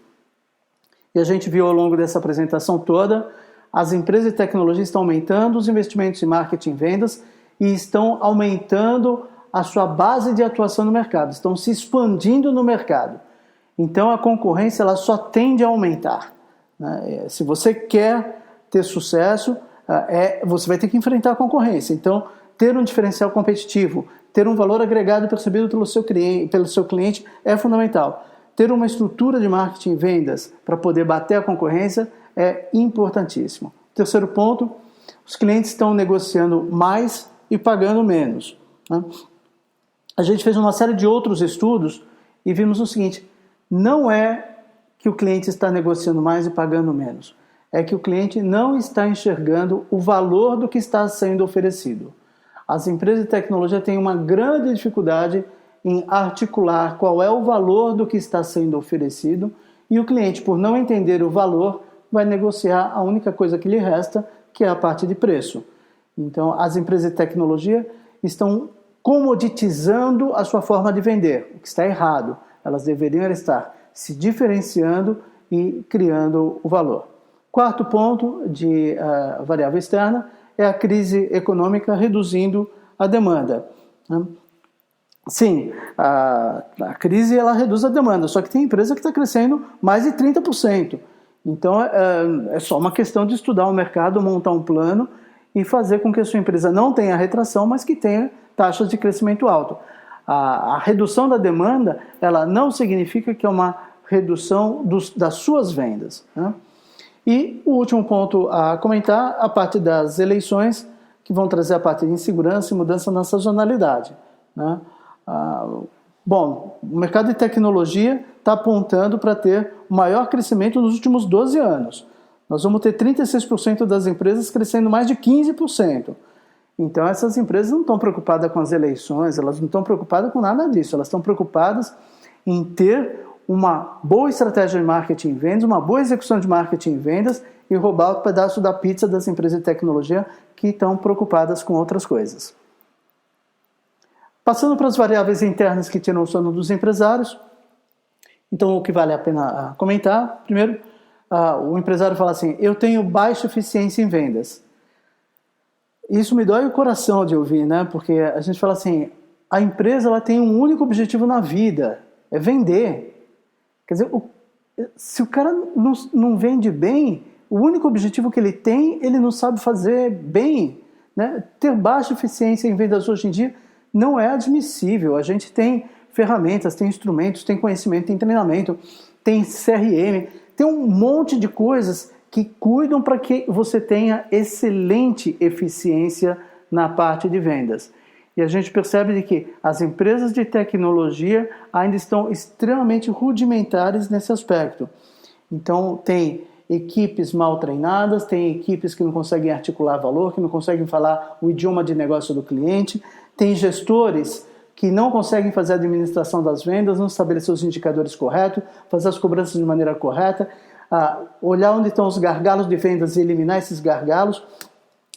[SPEAKER 1] E a gente viu ao longo dessa apresentação toda, as empresas de tecnologia estão aumentando os investimentos em marketing e vendas e estão aumentando a sua base de atuação no mercado, estão se expandindo no mercado. Então a concorrência ela só tende a aumentar, né? Se você quer ter sucesso, você vai ter que enfrentar a concorrência. Então ter um diferencial competitivo, ter um valor agregado percebido pelo seu cliente é fundamental. Ter uma estrutura de marketing e vendas para poder bater a concorrência é importantíssimo. Terceiro ponto, os clientes estão negociando mais e pagando menos, né? A gente fez uma série de outros estudos e vimos o seguinte, não é que o cliente está negociando mais e pagando menos, é que o cliente não está enxergando o valor do que está sendo oferecido. As empresas de tecnologia têm uma grande dificuldade em articular qual é o valor do que está sendo oferecido e o cliente, por não entender o valor, vai negociar a única coisa que lhe resta, que é a parte de preço. Então, as empresas de tecnologia estão comoditizando a sua forma de vender, o que está errado. Elas deveriam estar se diferenciando e criando o valor. Quarto ponto de variável externa é a crise econômica reduzindo a demanda, né? Sim, a crise ela reduz a demanda, só que tem empresa que está crescendo mais de 30%. Então é só uma questão de estudar o mercado, montar um plano e fazer com que a sua empresa não tenha retração, mas que tenha taxas de crescimento alto. A redução da demanda, ela não significa que é uma redução das suas vendas, né? E o último ponto a comentar, a parte das eleições, que vão trazer a parte de insegurança e mudança na sazonalidade, né? Bom, o mercado de tecnologia está apontando para ter o maior crescimento nos últimos 12 anos. Nós vamos ter 36% das empresas crescendo mais de 15%. Então essas empresas não estão preocupadas com as eleições, elas não estão preocupadas com nada disso, elas estão preocupadas em ter uma boa estratégia de marketing e vendas, uma boa execução de marketing e vendas e roubar o pedaço da pizza das empresas de tecnologia que estão preocupadas com outras coisas. Passando para as variáveis internas que tiram o sono dos empresários, então o que vale a pena comentar, primeiro, o empresário fala assim, eu tenho baixa eficiência em vendas. Isso me dói o coração de ouvir, né? Porque a gente fala assim, a empresa ela tem um único objetivo na vida, é vender. Quer dizer, se o cara não vende bem, o único objetivo que ele tem, ele não sabe fazer bem, né? Ter baixa eficiência em vendas hoje em dia não é admissível. A gente tem ferramentas, tem instrumentos, tem conhecimento, tem treinamento, tem CRM, tem um monte de coisas que cuidam para que você tenha excelente eficiência na parte de vendas. E a gente percebe de que as empresas de tecnologia ainda estão extremamente rudimentares nesse aspecto. Então, tem equipes mal treinadas, tem equipes que não conseguem articular valor, que não conseguem falar o idioma de negócio do cliente, tem gestores que não conseguem fazer a administração das vendas, não estabelecer os indicadores corretos, fazer as cobranças de maneira correta, olhar onde estão os gargalos de vendas e eliminar esses gargalos,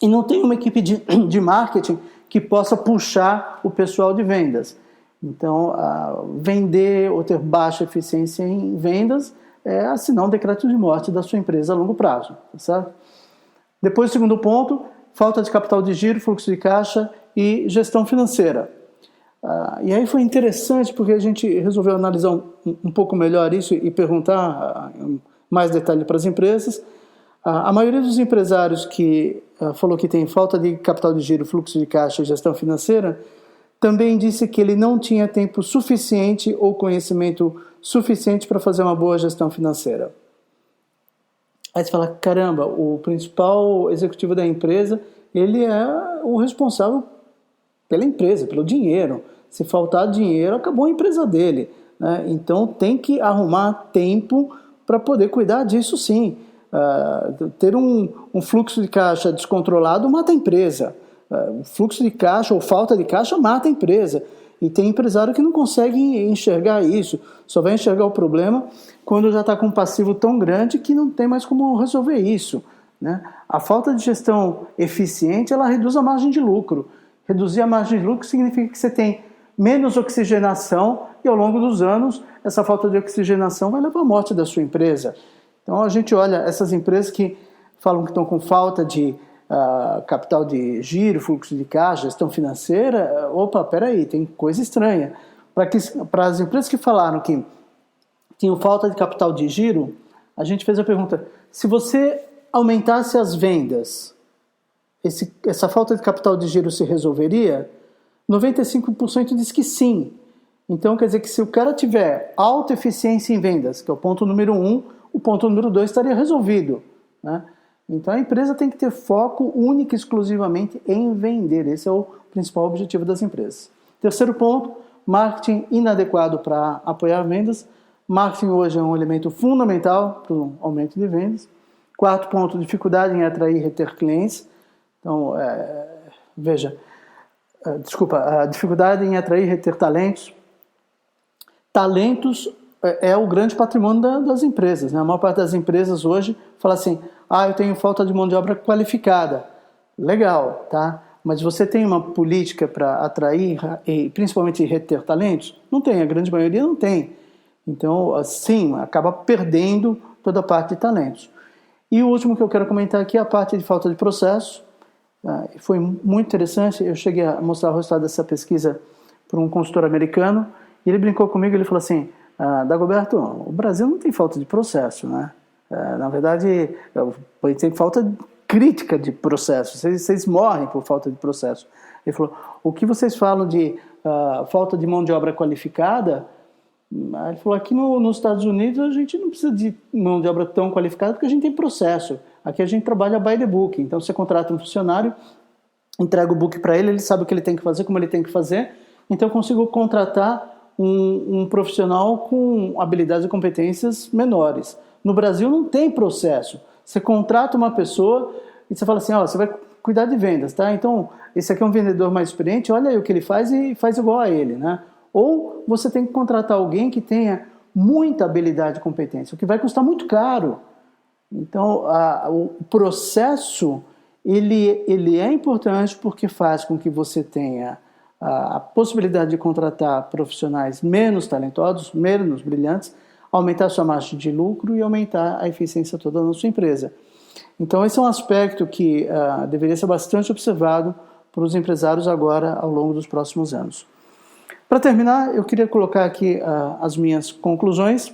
[SPEAKER 1] e não tem uma equipe de marketing que possa puxar o pessoal de vendas. Então, vender ou ter baixa eficiência em vendas é assinar um decreto de morte da sua empresa a longo prazo. Tá certo? Depois, o segundo ponto, falta de capital de giro, fluxo de caixa e gestão financeira. E aí foi interessante porque a gente resolveu analisar um pouco melhor isso e perguntar mais detalhe para as empresas. A maioria dos empresários que falou que tem falta de capital de giro, fluxo de caixa e gestão financeira, também disse que ele não tinha tempo suficiente ou conhecimento suficiente para fazer uma boa gestão financeira. Aí você fala, caramba, o principal executivo da empresa, ele é o responsável pela empresa, pelo dinheiro. Se faltar dinheiro, acabou a empresa dele, né? Então tem que arrumar tempo para poder cuidar disso sim. Ter um fluxo de caixa descontrolado mata a empresa. Fluxo de caixa ou falta de caixa mata a empresa. E tem empresário que não consegue enxergar isso. Só vai enxergar o problema quando já está com um passivo tão grande que não tem mais como resolver isso, né? A falta de gestão eficiente, ela reduz a margem de lucro. Reduzir a margem de lucro significa que você tem menos oxigenação e ao longo dos anos essa falta de oxigenação vai levar à morte da sua empresa. Então a gente olha essas empresas que falam que estão com falta de capital de giro, fluxo de caixa, gestão financeira, opa, peraí, tem coisa estranha. Para as empresas que falaram que tinham falta de capital de giro, a gente fez a pergunta, se você aumentasse as vendas, essa falta de capital de giro se resolveria? 95% diz que sim. Então quer dizer que se o cara tiver alta eficiência em vendas, que é o ponto número 1, o ponto número 2 estaria resolvido, né? Então a empresa tem que ter foco único e exclusivamente em vender. Esse é o principal objetivo das empresas. Terceiro ponto, marketing inadequado para apoiar vendas. Marketing hoje é um elemento fundamental para o aumento de vendas. Quarto ponto, dificuldade em atrair e reter clientes. Então, a dificuldade em atrair e reter talentos. Talentos é o grande patrimônio das empresas, né? A maior parte das empresas hoje fala assim, eu tenho falta de mão de obra qualificada. Legal, tá? Mas você tem uma política para atrair e principalmente reter talentos? Não tem, a grande maioria não tem. Então, assim, acaba perdendo toda a parte de talentos. E o último que eu quero comentar aqui é a parte de falta de processo. Foi muito interessante, eu cheguei a mostrar o resultado dessa pesquisa para um consultor americano, e ele brincou comigo, ele falou assim, Dagoberto, o Brasil não tem falta de processo, né? Na verdade, tem falta crítica de processo, vocês morrem por falta de processo. Ele falou, o que vocês falam de falta de mão de obra qualificada, Aí ele falou, aqui nos Estados Unidos a gente não precisa de mão de obra tão qualificada porque a gente tem processo. Aqui a gente trabalha by the book. Então você contrata um funcionário, entrega o book para ele, ele sabe o que ele tem que fazer, como ele tem que fazer. Então eu consigo contratar um profissional com habilidades e competências menores. No Brasil não tem processo. Você contrata uma pessoa e você fala assim, ó, você vai cuidar de vendas, tá? Então, esse aqui é um vendedor mais experiente, olha aí o que ele faz e faz igual a ele, né? Ou você tem que contratar alguém que tenha muita habilidade e competência, o que vai custar muito caro. Então, o processo, ele é importante porque faz com que você tenha a possibilidade de contratar profissionais menos talentosos, menos brilhantes, aumentar a sua margem de lucro e aumentar a eficiência toda da sua empresa. Então, esse é um aspecto que deveria ser bastante observado por os empresários agora, ao longo dos próximos anos. Para terminar, eu queria colocar aqui as minhas conclusões.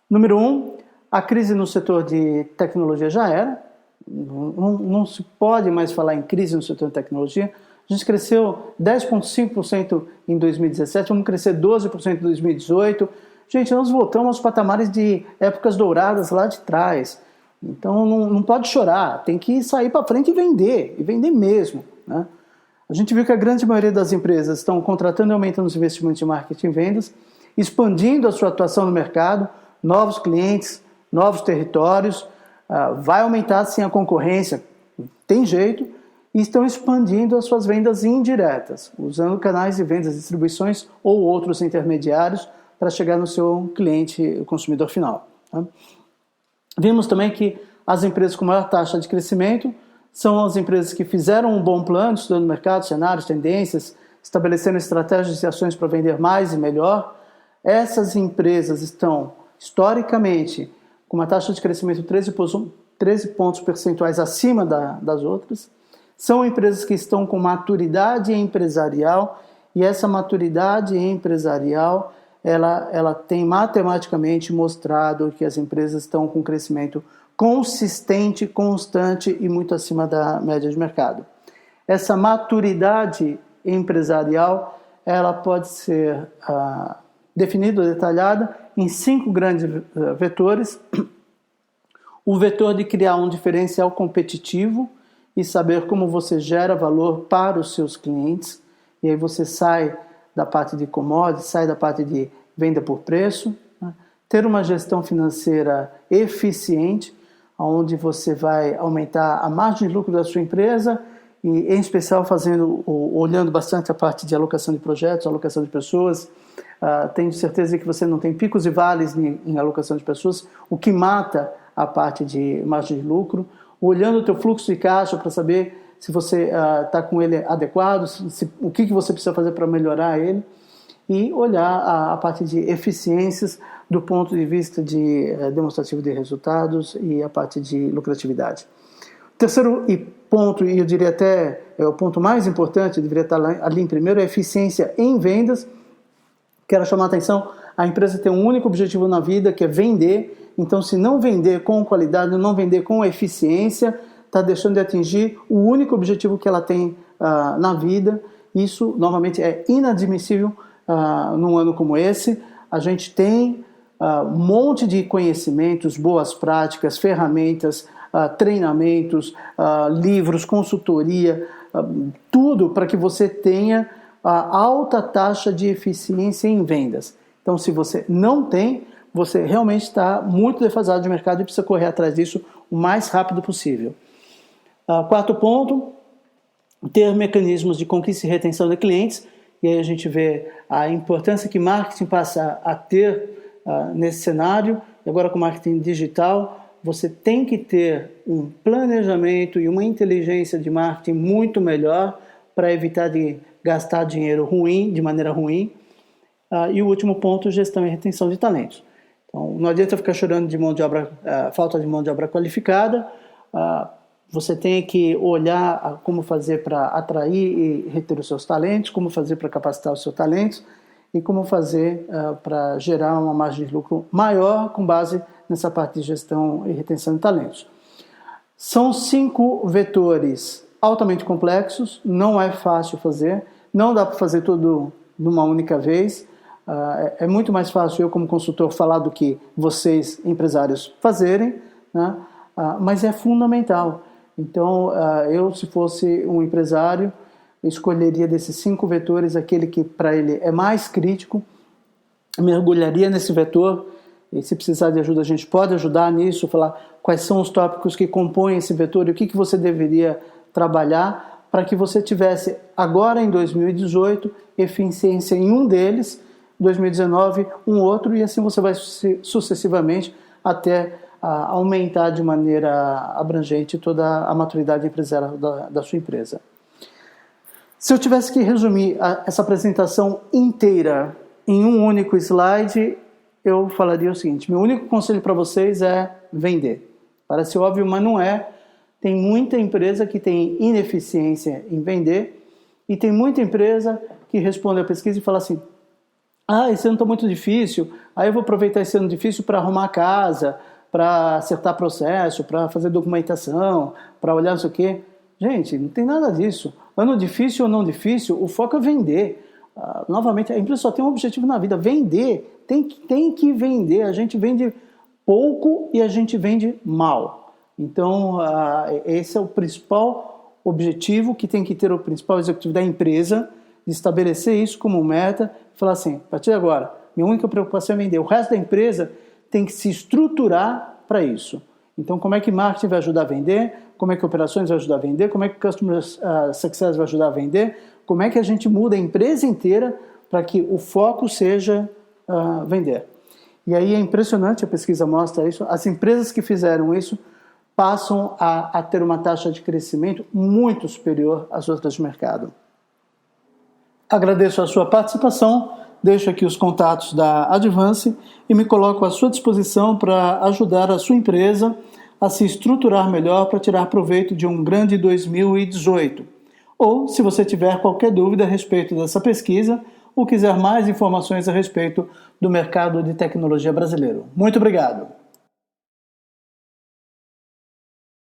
[SPEAKER 1] Número 1, a crise no setor de tecnologia já era. Não se pode mais falar em crise no setor de tecnologia. A gente cresceu 10,5% em 2017, vamos crescer 12% em 2018. Gente, nós voltamos aos patamares de épocas douradas lá de trás. Então não pode chorar, tem que sair para frente e vender mesmo, né? A gente viu que a grande maioria das empresas estão contratando e aumentando os investimentos em marketing e vendas, expandindo a sua atuação no mercado, novos clientes, novos territórios, vai aumentar sim a concorrência, tem jeito, e estão expandindo as suas vendas indiretas, usando canais de vendas, distribuições ou outros intermediários para chegar no seu cliente, o consumidor final. Tá? Vimos também que as empresas com maior taxa de crescimento são as empresas que fizeram um bom plano, estudando o mercado, cenários, tendências, estabeleceram estratégias e ações para vender mais e melhor. Essas empresas estão, historicamente, com uma taxa de crescimento 13 pontos percentuais acima das outras. São empresas que estão com maturidade empresarial, e essa maturidade empresarial ela tem matematicamente mostrado que as empresas estão com crescimento consistente, constante e muito acima da média de mercado. Essa maturidade empresarial ela pode ser definida, detalhada em 5 grandes vetores. O vetor de criar um diferencial competitivo e saber como você gera valor para os seus clientes. E aí você sai da parte de commodities, sai da parte de venda por preço. Né? Ter uma gestão financeira eficiente, onde você vai aumentar a margem de lucro da sua empresa e, em especial, olhando bastante a parte de alocação de projetos, alocação de pessoas. Tenho certeza que você não tem picos e vales em alocação de pessoas, o que mata a parte de margem de lucro. Olhando o teu fluxo de caixa para saber se você está com ele adequado, o que você precisa fazer para melhorar ele. E olhar a parte de eficiências do ponto de vista de demonstrativo de resultados e a parte de lucratividade. Terceiro ponto, e eu diria até o ponto mais importante, deveria estar ali em primeiro, é a eficiência em vendas. Quero chamar a atenção, a empresa tem um único objetivo na vida, que é vender. Então, se não vender com qualidade, não vender com eficiência, está deixando de atingir o único objetivo que ela tem na vida. Isso, novamente, é inadmissível num ano como esse. A gente tem um monte de conhecimentos, boas práticas, ferramentas, treinamentos, livros, consultoria, tudo para que você tenha alta taxa de eficiência em vendas. Então, se você não tem, você realmente está muito defasado de mercado e precisa correr atrás disso o mais rápido possível. Quarto ponto, ter mecanismos de conquista e retenção de clientes. E aí a gente vê a importância que marketing passa a ter nesse cenário. E agora com marketing digital, você tem que ter um planejamento e uma inteligência de marketing muito melhor para evitar de gastar dinheiro ruim, de maneira ruim. E o último ponto, gestão e retenção de talentos. Então, não adianta ficar chorando de mão de obra, falta de mão de obra qualificada. Você tem que olhar como fazer para atrair e reter os seus talentos, como fazer para capacitar os seus talentos e como fazer para gerar uma margem de lucro maior com base nessa parte de gestão e retenção de talentos. São 5 vetores altamente complexos, não é fácil fazer, não dá para fazer tudo numa única vez. É muito mais fácil eu, como consultor, falar do que vocês, empresários, fazerem, né? Mas é fundamental. Então, eu, se fosse um empresário, escolheria desses 5 vetores aquele que para ele é mais crítico, mergulharia nesse vetor, e se precisar de ajuda a gente pode ajudar nisso, falar quais são os tópicos que compõem esse vetor e o que você deveria trabalhar para que você tivesse agora em 2018 eficiência em um deles, 2019 um outro, e assim você vai sucessivamente até aumentar de maneira abrangente toda a maturidade empresarial da sua empresa. Se eu tivesse que resumir essa apresentação inteira em um único slide, eu falaria o seguinte: meu único conselho para vocês é vender. Parece óbvio, mas não é. Tem muita empresa que tem ineficiência em vender e tem muita empresa que responde à pesquisa e fala assim: esse ano está muito difícil, aí eu vou aproveitar esse ano difícil para arrumar a casa, para acertar processo, para fazer documentação, para olhar não sei o quê. Gente, não tem nada disso. Ano difícil ou não difícil, o foco é vender. Novamente, a empresa só tem um objetivo na vida: vender. Tem que vender. A gente vende pouco e a gente vende mal. Então, esse é o principal objetivo que tem que ter o principal executivo da empresa, de estabelecer isso como meta, falar assim: a partir de agora, minha única preocupação é vender. O resto da empresa tem que se estruturar para isso. Então, como é que marketing vai ajudar a vender? Como é que operações vai ajudar a vender? Como é que Customer Success vai ajudar a vender? Como é que a gente muda a empresa inteira para que o foco seja vender? E aí é impressionante, a pesquisa mostra isso. As empresas que fizeram isso passam a ter uma taxa de crescimento muito superior às outras de mercado. Agradeço a sua participação, deixo aqui os contatos da Advance e me coloco à sua disposição para ajudar a sua empresa a se estruturar melhor para tirar proveito de um grande 2018. Ou, se você tiver qualquer dúvida a respeito dessa pesquisa ou quiser mais informações a respeito do mercado de tecnologia brasileiro. Muito obrigado!